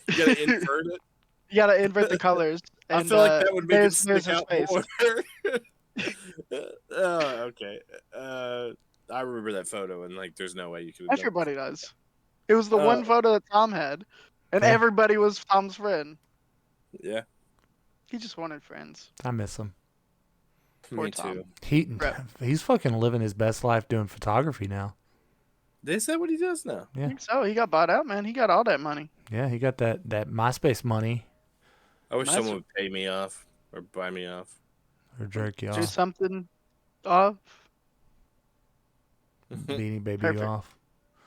Speaker 2: You gotta invert it.
Speaker 1: You gotta invert the colors.
Speaker 2: I
Speaker 1: And,
Speaker 2: feel like that would make it
Speaker 1: there's
Speaker 2: stick
Speaker 1: his
Speaker 2: out
Speaker 1: face.
Speaker 2: more. Oh, okay. I remember that photo, and like, there's no way you could.
Speaker 1: Everybody does. It was the one photo that Tom had, and
Speaker 3: Yeah.
Speaker 1: everybody was Tom's friend.
Speaker 2: Yeah,
Speaker 1: He just wanted friends.
Speaker 3: I miss him.
Speaker 1: Poor
Speaker 2: me
Speaker 1: Tom.
Speaker 2: too.
Speaker 3: He's fucking living his best life doing photography now.
Speaker 2: Is that what he does now?
Speaker 1: I
Speaker 3: Yeah.
Speaker 1: think so. He got bought out, man. He got all that money.
Speaker 3: Yeah, he got that MySpace money
Speaker 2: I wish
Speaker 1: Nice.
Speaker 2: someone would pay me off or buy me off.
Speaker 3: or jerk you
Speaker 1: Do
Speaker 3: off,
Speaker 1: something off.
Speaker 3: beanie baby
Speaker 1: Perfect.
Speaker 3: you off.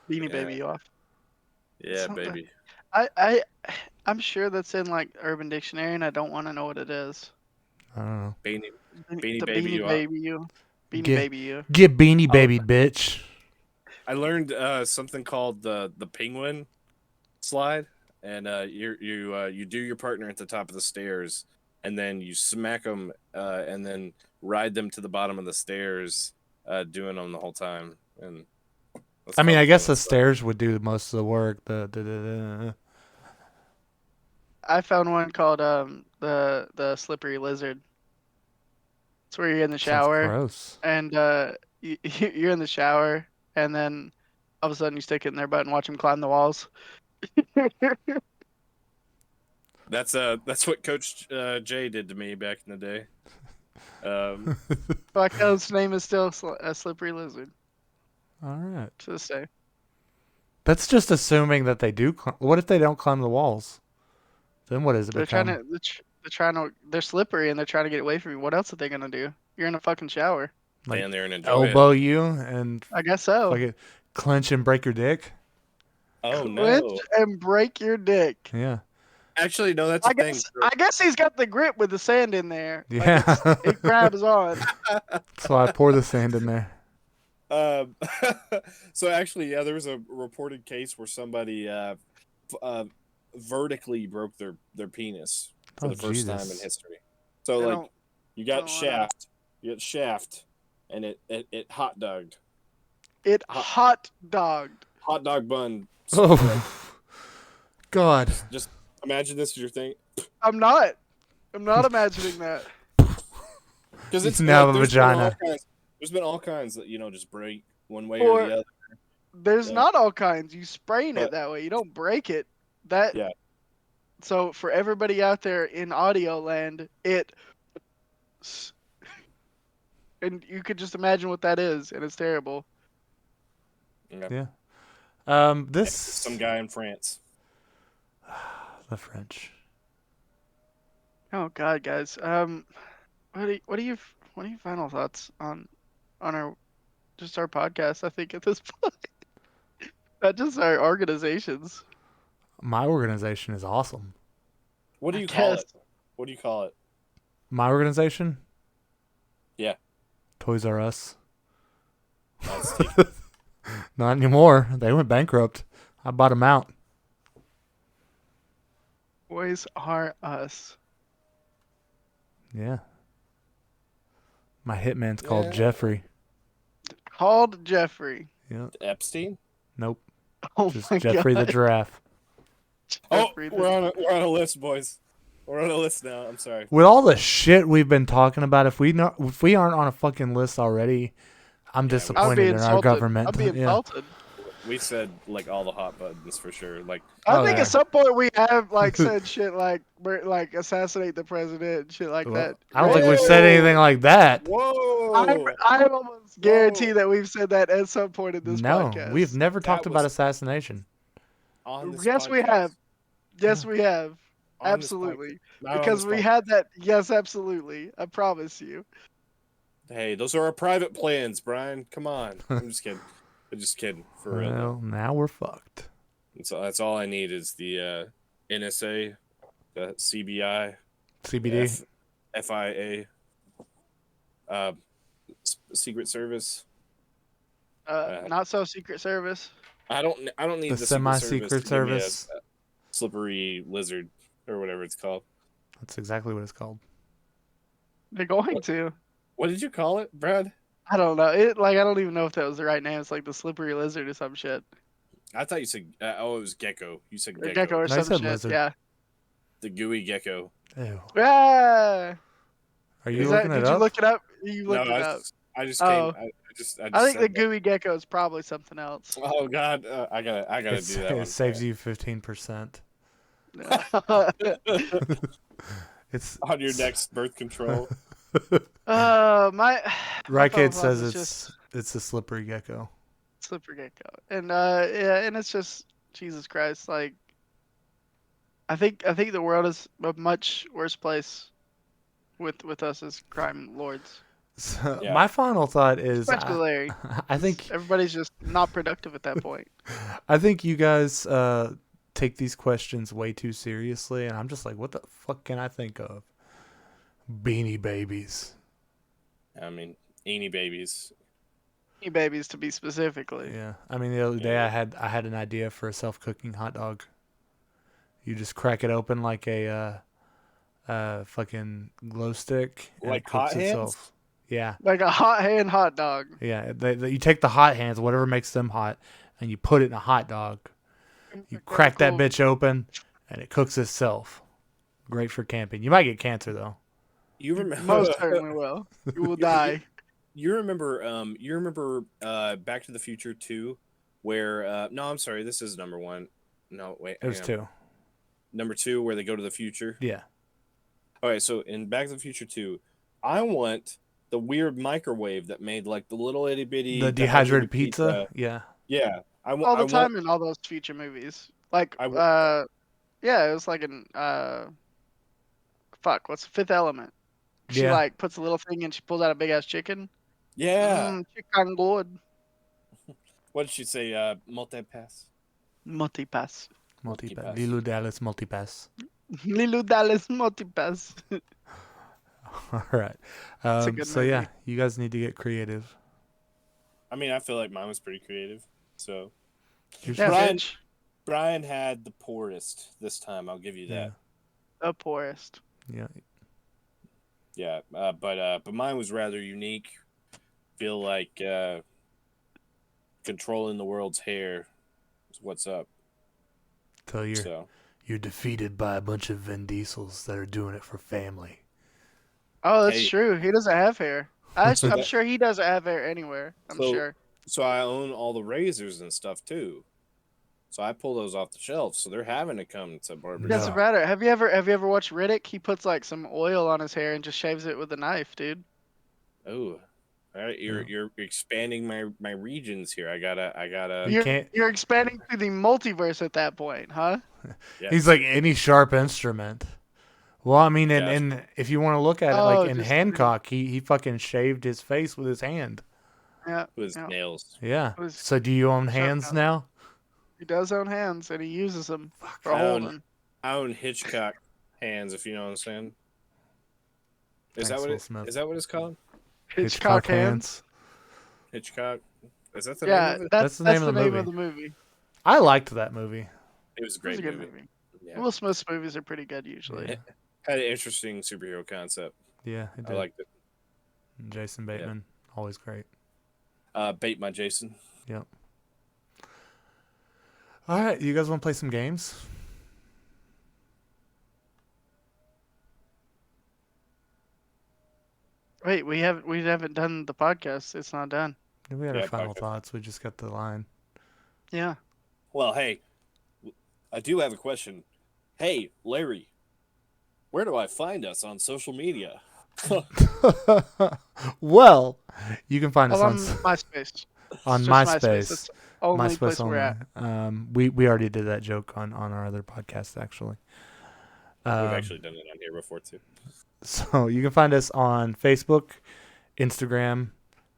Speaker 1: Beanie
Speaker 2: Yeah.
Speaker 1: Baby you off.
Speaker 2: Yeah,
Speaker 1: Something-
Speaker 2: baby.
Speaker 1: I'm sure that's in like Urban Dictionary, and I don't want to know what it is.
Speaker 3: I don't know.
Speaker 2: Beanie
Speaker 1: The
Speaker 2: Baby you off.
Speaker 1: Baby you. Beanie
Speaker 3: Get-
Speaker 1: Baby you.
Speaker 3: Get beanie
Speaker 2: Oh.
Speaker 3: baby, bitch.
Speaker 2: I learned something called the penguin slide, and you do your partner at the top of the stairs, and then you smack them, and then ride them to the bottom of the stairs, doing them the whole time, and Let's
Speaker 3: I mean,
Speaker 2: call
Speaker 3: I
Speaker 2: it
Speaker 3: guess the
Speaker 2: Fun.
Speaker 3: stairs would do most of the work. The
Speaker 1: I found one called the slippery lizard. It's where you're in the
Speaker 3: sounds
Speaker 1: shower
Speaker 3: gross.
Speaker 1: and you're in the shower and then all of a sudden you stick it in their butt and watch them climb the walls.
Speaker 2: That's what Coach Jay did to me back in the day.
Speaker 1: Fuck, his name is still a slippery lizard
Speaker 3: All right.
Speaker 1: to this day.
Speaker 3: That's just assuming that they do. What if they don't climb the walls? Then what does it
Speaker 1: They're trying
Speaker 3: become?
Speaker 1: to they're slippery and they're trying to get away from you. What else are they gonna do? You're in a fucking shower.
Speaker 3: Like
Speaker 2: stand there and enjoy
Speaker 3: elbow you and
Speaker 1: I guess so.
Speaker 3: fucking clench and break your dick?
Speaker 2: it. Oh
Speaker 1: Clench
Speaker 2: no!
Speaker 1: and break your dick.
Speaker 3: Yeah.
Speaker 2: Actually, no, that's a thing.
Speaker 1: I guess he's got the grip with the sand in there. Like
Speaker 3: Yeah.
Speaker 1: it grabs on.
Speaker 3: So I pour the sand in there.
Speaker 2: Um, so actually, yeah, there was a reported case where somebody vertically broke their penis for
Speaker 3: Oh,
Speaker 2: the first time in
Speaker 3: Jesus.
Speaker 2: history. So
Speaker 1: I
Speaker 2: like
Speaker 1: don't-
Speaker 2: you
Speaker 1: I
Speaker 2: got
Speaker 1: don't wanna-
Speaker 2: shaft, and it hot dogged,
Speaker 1: It hot dogged.
Speaker 2: hot dog bun.
Speaker 3: Oh, God.
Speaker 2: Just imagine this as your thing,
Speaker 1: I'm not imagining that.
Speaker 2: because it's
Speaker 3: You now have a
Speaker 2: there's been all
Speaker 3: vagina.
Speaker 2: there's been all kinds that just break one way
Speaker 1: Or-
Speaker 2: or the other.
Speaker 1: There's
Speaker 2: Yeah.
Speaker 1: not all kinds. You sprain it
Speaker 2: But-
Speaker 1: that way. You don't break it. That
Speaker 2: Yeah.
Speaker 1: So for everybody out there in audio land, and you could just imagine what that is, and it's terrible.
Speaker 2: Yeah.
Speaker 3: This
Speaker 2: Some guy in France.
Speaker 3: the French.
Speaker 1: Oh God, guys. What are your final thoughts on our podcast? I think at this point, not just our organizations.
Speaker 3: My organization is awesome.
Speaker 2: What do
Speaker 1: I
Speaker 2: you call
Speaker 1: guess.
Speaker 2: it? What do you call it?
Speaker 3: My organization?
Speaker 2: Yeah.
Speaker 3: Toys R Us.
Speaker 2: That's
Speaker 3: Not anymore. They went bankrupt. I bought them out.
Speaker 1: Boys are us.
Speaker 3: Yeah. My hitman's called
Speaker 2: Yeah.
Speaker 3: Jeffrey.
Speaker 1: Called Jeffrey.
Speaker 3: Yeah.
Speaker 2: Epstein.
Speaker 3: Nope.
Speaker 1: Oh
Speaker 3: Just
Speaker 1: my
Speaker 3: Jeffrey
Speaker 1: God.
Speaker 3: the giraffe.
Speaker 1: Jeffrey the-
Speaker 2: We're on a list, boys. We're on a list now. I'm sorry.
Speaker 3: With all the shit we've been talking about, if we aren't on a fucking list already, I'm
Speaker 1: I'm
Speaker 3: disappointed
Speaker 1: being
Speaker 3: in our
Speaker 1: insulted.
Speaker 3: government.
Speaker 1: I'm being
Speaker 3: Yeah.
Speaker 1: insulted.
Speaker 2: We said like all the hot buttons for sure. Like
Speaker 1: I
Speaker 3: Oh,
Speaker 1: think
Speaker 3: yeah.
Speaker 1: at some point we have said shit like assassinate the president and shit like
Speaker 3: Well,
Speaker 1: that.
Speaker 3: I don't think we've said anything like that.
Speaker 2: whoa.
Speaker 1: I almost guarantee that we've said that at some point in this
Speaker 3: No,
Speaker 1: podcast.
Speaker 3: we've never
Speaker 2: That
Speaker 3: talked about
Speaker 2: was-
Speaker 3: assassination.
Speaker 2: On this
Speaker 1: Yes, we
Speaker 2: podcast.
Speaker 1: have. Yes, we have.
Speaker 2: On this
Speaker 1: Absolutely.
Speaker 2: podcast. Not on
Speaker 1: Because
Speaker 2: this
Speaker 1: we
Speaker 2: podcast.
Speaker 1: had that. Yes, absolutely. I promise you.
Speaker 2: Hey, those are our private plans, Brian. Come on. I'm just kidding. I'm just kidding. For real.
Speaker 3: Well, now we're fucked.
Speaker 2: So that's all I need is the NSA, the CBI,
Speaker 3: CBD.
Speaker 2: FIA, Secret Service.
Speaker 1: Not so Secret Service.
Speaker 2: I don't need
Speaker 3: The
Speaker 2: the
Speaker 3: semi-secret
Speaker 2: Secret Service. To
Speaker 3: service.
Speaker 2: give me a slippery lizard or whatever it's called.
Speaker 3: That's exactly what it's called.
Speaker 1: They're going to.
Speaker 2: What did you call it, Brad?
Speaker 1: I don't know. I don't even know if that was the right name. It's like the slippery lizard or some shit.
Speaker 2: I thought you said it was gecko. You said
Speaker 1: Or
Speaker 2: gecko.
Speaker 1: gecko or
Speaker 3: No, I
Speaker 1: some
Speaker 3: said
Speaker 1: shit.
Speaker 3: lizard.
Speaker 1: Yeah.
Speaker 2: The gooey gecko.
Speaker 3: Ew.
Speaker 1: Yeah.
Speaker 3: Are you looking it
Speaker 1: Did
Speaker 3: up?
Speaker 1: you look it up? You looked
Speaker 2: No,
Speaker 1: it up.
Speaker 2: I just
Speaker 1: Oh.
Speaker 2: came. I just
Speaker 1: I think the
Speaker 2: said that.
Speaker 1: gooey gecko is probably something else.
Speaker 2: Oh God, I gotta do that
Speaker 3: It
Speaker 2: one.
Speaker 3: saves you 15%. It's
Speaker 2: on your next birth control.
Speaker 1: my
Speaker 3: Rykade
Speaker 1: phone
Speaker 3: says
Speaker 1: is just
Speaker 3: it's a slippery gecko.
Speaker 1: slippery gecko, and yeah, and it's just Jesus Christ. Like, I think the world is a much worse place with us as crime lords.
Speaker 3: So
Speaker 2: Yeah.
Speaker 3: my final thought is
Speaker 1: Especially Larry.
Speaker 3: I think
Speaker 1: Everybody's just not productive at that point.
Speaker 3: I think you guys take these questions way too seriously, and I'm just like, what the fuck can I think of? Beanie Babies.
Speaker 2: I mean, Eenie babies.
Speaker 1: Any babies to be specifically.
Speaker 3: Yeah, I mean the other day I had an idea for a self-cooking hot dog. You just crack it open like a fucking glow stick, and
Speaker 2: Like
Speaker 3: it cooks
Speaker 2: hot hands?
Speaker 3: itself. Yeah,
Speaker 1: Like a hot hand hot dog.
Speaker 3: yeah. You take the hot hands, whatever makes them hot, and you put it in a hot dog. You
Speaker 1: Okay,
Speaker 3: crack that
Speaker 1: cool.
Speaker 3: bitch open, and it cooks itself. Great for camping. You might get cancer though.
Speaker 2: You
Speaker 1: You
Speaker 2: remember?
Speaker 1: most certainly will. You will die.
Speaker 2: You remember? You remember? Back to the Future 2, where no, I'm sorry, this is number one. No, wait, hang
Speaker 3: There's
Speaker 2: on.
Speaker 3: two.
Speaker 2: Number 2, where they go to the future.
Speaker 3: Yeah.
Speaker 2: Okay, so in Back to the Future 2, I want the weird microwave that made like the little itty bitty
Speaker 3: The dehydrated
Speaker 2: dehydrated
Speaker 3: pizza.
Speaker 2: pizza.
Speaker 3: Yeah.
Speaker 2: Yeah,
Speaker 1: All
Speaker 2: I
Speaker 1: the
Speaker 2: want
Speaker 1: time in all those future movies. Like,
Speaker 2: I want that.
Speaker 1: yeah, it was like in fuck, what's the Fifth Element? She
Speaker 3: Yeah.
Speaker 1: like puts a little thing and she pulls out a big ass chicken.
Speaker 2: Yeah.
Speaker 1: Chicken good.
Speaker 2: What did she say? Multi pass.
Speaker 1: Multipass.
Speaker 3: Multipass.
Speaker 2: Multipass.
Speaker 3: Lilu Dallas multipass.
Speaker 1: Lilu Dallas multipass.
Speaker 3: All right.
Speaker 1: It's a good
Speaker 3: So
Speaker 1: movie.
Speaker 3: yeah, you guys need to get creative.
Speaker 2: I mean, I feel like mine was pretty creative. So
Speaker 3: Yours
Speaker 1: Yeah,
Speaker 3: was-
Speaker 2: Brian,
Speaker 1: bitch.
Speaker 2: Brian had the poorest this time. I'll give you
Speaker 3: yeah.
Speaker 2: that.
Speaker 1: The poorest.
Speaker 3: Yeah.
Speaker 2: Yeah, but mine was rather unique. Feel like controlling the world's hair is what's up.
Speaker 3: So you're
Speaker 2: So
Speaker 3: you're defeated by a bunch of Vin Diesels that are doing it for family.
Speaker 1: Oh, that's
Speaker 2: hey,
Speaker 1: true. He doesn't have hair.
Speaker 2: so
Speaker 1: I'm
Speaker 2: that
Speaker 1: sure he doesn't have hair anywhere. I'm
Speaker 2: so
Speaker 1: sure.
Speaker 2: so I own all the razors and stuff too. So I pull those off the shelf. So they're having to come to
Speaker 1: It
Speaker 2: barbershop.
Speaker 1: doesn't matter. Have you ever watched Riddick? He puts like some oil on his hair and just shaves it with a knife, dude.
Speaker 2: Oh, all right,
Speaker 3: Yeah.
Speaker 2: you're expanding my regions here. I gotta.
Speaker 3: You
Speaker 1: You're
Speaker 3: can't.
Speaker 1: you're expanding to the multiverse at that point, huh?
Speaker 2: Yeah.
Speaker 3: He's like any sharp instrument. Well, I mean,
Speaker 2: Yeah.
Speaker 3: and if you want to look at it, like
Speaker 1: Oh,
Speaker 3: in
Speaker 1: just
Speaker 3: Hancock, he fucking shaved his face with his hand.
Speaker 1: yeah.
Speaker 2: With
Speaker 1: Yeah.
Speaker 2: nails.
Speaker 3: Yeah.
Speaker 1: It was
Speaker 3: So do you own
Speaker 1: sharp
Speaker 3: hands
Speaker 1: nose.
Speaker 3: now?
Speaker 1: He does own hands and he uses them for
Speaker 2: I own
Speaker 1: holding.
Speaker 2: I own Hitchcock hands, if you know what I'm saying. Is
Speaker 3: Thanks,
Speaker 2: that what
Speaker 3: Will
Speaker 2: it
Speaker 3: Smith.
Speaker 2: is that what it's called?
Speaker 1: Hitchcock hands.
Speaker 2: Hitchcock. Is that the name
Speaker 1: Yeah,
Speaker 2: of it?
Speaker 3: That's
Speaker 1: that's
Speaker 3: the
Speaker 1: the
Speaker 3: name
Speaker 1: name
Speaker 3: of
Speaker 1: of
Speaker 3: the
Speaker 1: the movie.
Speaker 3: I liked that movie.
Speaker 2: It was a
Speaker 1: It was
Speaker 2: great
Speaker 1: a good
Speaker 2: movie.
Speaker 1: movie.
Speaker 2: Yeah.
Speaker 1: Will Smith's movies are pretty good usually.
Speaker 3: Yeah.
Speaker 2: Had an interesting superhero concept.
Speaker 3: Yeah, it
Speaker 2: I
Speaker 3: did.
Speaker 2: liked it.
Speaker 3: Jason Bateman, always great.
Speaker 2: Bait my Jason.
Speaker 3: Yep. All right, you guys want to play some games?
Speaker 1: Wait, we haven't done the podcast. It's not done.
Speaker 3: We had our
Speaker 2: Yeah,
Speaker 3: final
Speaker 2: podcast.
Speaker 3: thoughts. We just got the line.
Speaker 1: Yeah.
Speaker 2: Well, hey, I do have a question. Hey, Larry, where do I find us on social media?
Speaker 3: Well, you can find us
Speaker 1: Oh,
Speaker 3: on
Speaker 1: on MySpace.
Speaker 3: on
Speaker 1: It's just
Speaker 3: MySpace.
Speaker 1: That's the only
Speaker 3: MySpace
Speaker 1: place
Speaker 3: only.
Speaker 1: we're at.
Speaker 3: We already did that joke on our other podcast actually.
Speaker 2: We've
Speaker 3: Um,
Speaker 2: actually done it on here before too.
Speaker 3: So you can find us on Facebook, Instagram,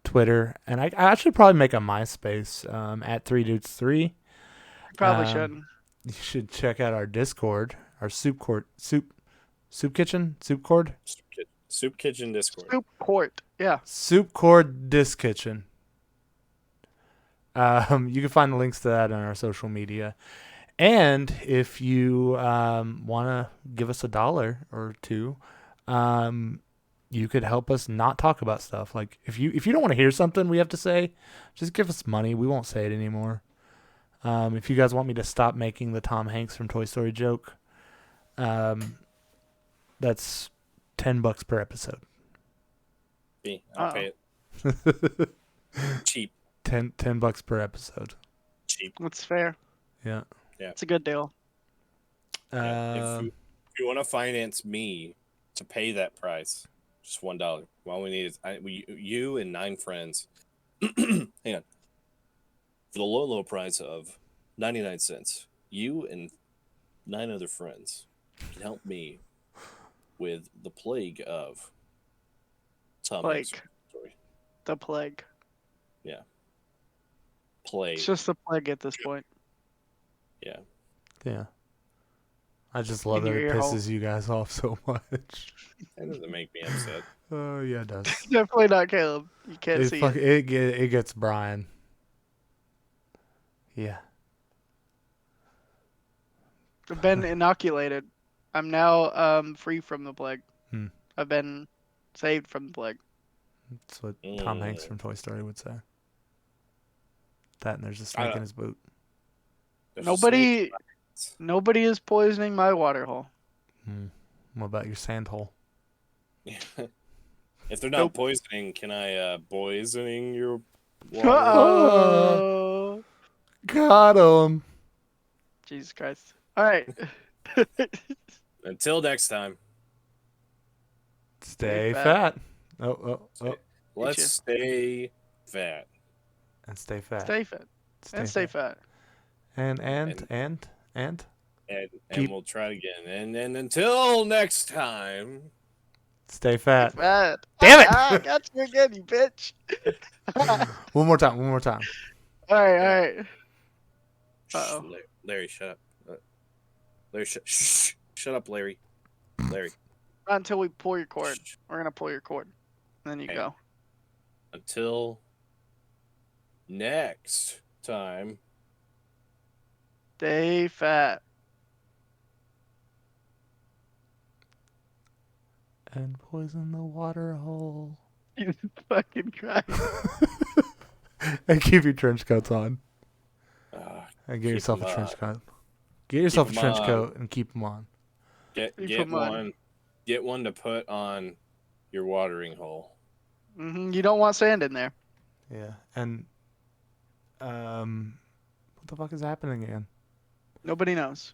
Speaker 3: Twitter, and I should probably make a MySpace at 3dudes3.
Speaker 1: You probably
Speaker 3: Um,
Speaker 1: shouldn't.
Speaker 3: You should check out our Discord, our soup kitchen, soup cord,
Speaker 2: Soup Kitchen Discord.
Speaker 1: Soup Court. Yeah.
Speaker 3: soup cord disc kitchen. You can find the links to that on our social media. And if you want to give us $1 or $2, you could help us not talk about stuff. Like if you don't want to hear something we have to say, just give us money. We won't say it anymore. If you guys want me to stop making the Tom Hanks from Toy Story joke, that's $10 per episode.
Speaker 2: Me, I'll pay
Speaker 1: Uh-oh.
Speaker 2: it. Cheap.
Speaker 3: $10 per episode.
Speaker 2: Cheap.
Speaker 1: That's fair.
Speaker 3: Yeah.
Speaker 1: It's a good deal.
Speaker 2: Yeah. If you want to finance me to pay that price, just $1. All we need is you and 9 friends. Hang on. For the low price of 99 cents, you and 9 other friends can help me with the plague of Tom Hanks
Speaker 1: Plague.
Speaker 2: story.
Speaker 1: The plague.
Speaker 2: Plague.
Speaker 1: It's just the plague at this point.
Speaker 2: Yeah.
Speaker 3: Yeah. I just love
Speaker 1: In
Speaker 3: that
Speaker 1: your
Speaker 3: it
Speaker 1: ear hole.
Speaker 3: pisses you guys off so much.
Speaker 2: That doesn't make me upset.
Speaker 3: Oh yeah, it does.
Speaker 1: Definitely not Caleb. You can't see it.
Speaker 3: It gets Brian. Yeah.
Speaker 1: I've been inoculated. I'm now free from the plague.
Speaker 3: Hmm.
Speaker 1: I've been saved from the plague.
Speaker 3: That's what Tom Hanks from Toy Story would say. That and there's a snake in his boot.
Speaker 2: There's a snake in
Speaker 1: Nobody is poisoning my water hole.
Speaker 3: What about your sand hole?
Speaker 2: If they're not
Speaker 1: Nope.
Speaker 2: poisoning, can I poisoning your water?
Speaker 1: Uh-oh.
Speaker 3: Got him.
Speaker 1: Jesus Christ. All right.
Speaker 2: Until next time.
Speaker 3: Stay fat. Oh.
Speaker 2: Let's stay fat.
Speaker 3: And stay fat.
Speaker 1: Stay fit. And stay fat.
Speaker 3: And
Speaker 2: we'll try it again. And until next time.
Speaker 3: Stay fat.
Speaker 1: Fat.
Speaker 3: Damn it!
Speaker 1: I got you again, you bitch.
Speaker 3: One more time.
Speaker 1: All right. Uh-oh.
Speaker 2: Larry, shut up. Larry, shut up, Larry. Larry.
Speaker 1: Not until we pull your cord. We're gonna pull your cord. And then you go.
Speaker 2: Until next time.
Speaker 1: Stay fat.
Speaker 3: And poison the water hole.
Speaker 1: Jesus fucking Christ.
Speaker 3: And keep your trench coats on. And get
Speaker 2: Keep
Speaker 3: yourself a
Speaker 2: 'em
Speaker 3: trench
Speaker 2: on.
Speaker 3: coat. Get yourself a
Speaker 2: Keep 'em
Speaker 3: trench
Speaker 2: on.
Speaker 3: coat and keep them on.
Speaker 2: Get one. Get one to put on your watering hole.
Speaker 1: You don't want sand in there.
Speaker 3: Yeah. And what the fuck is happening again?
Speaker 1: Nobody knows.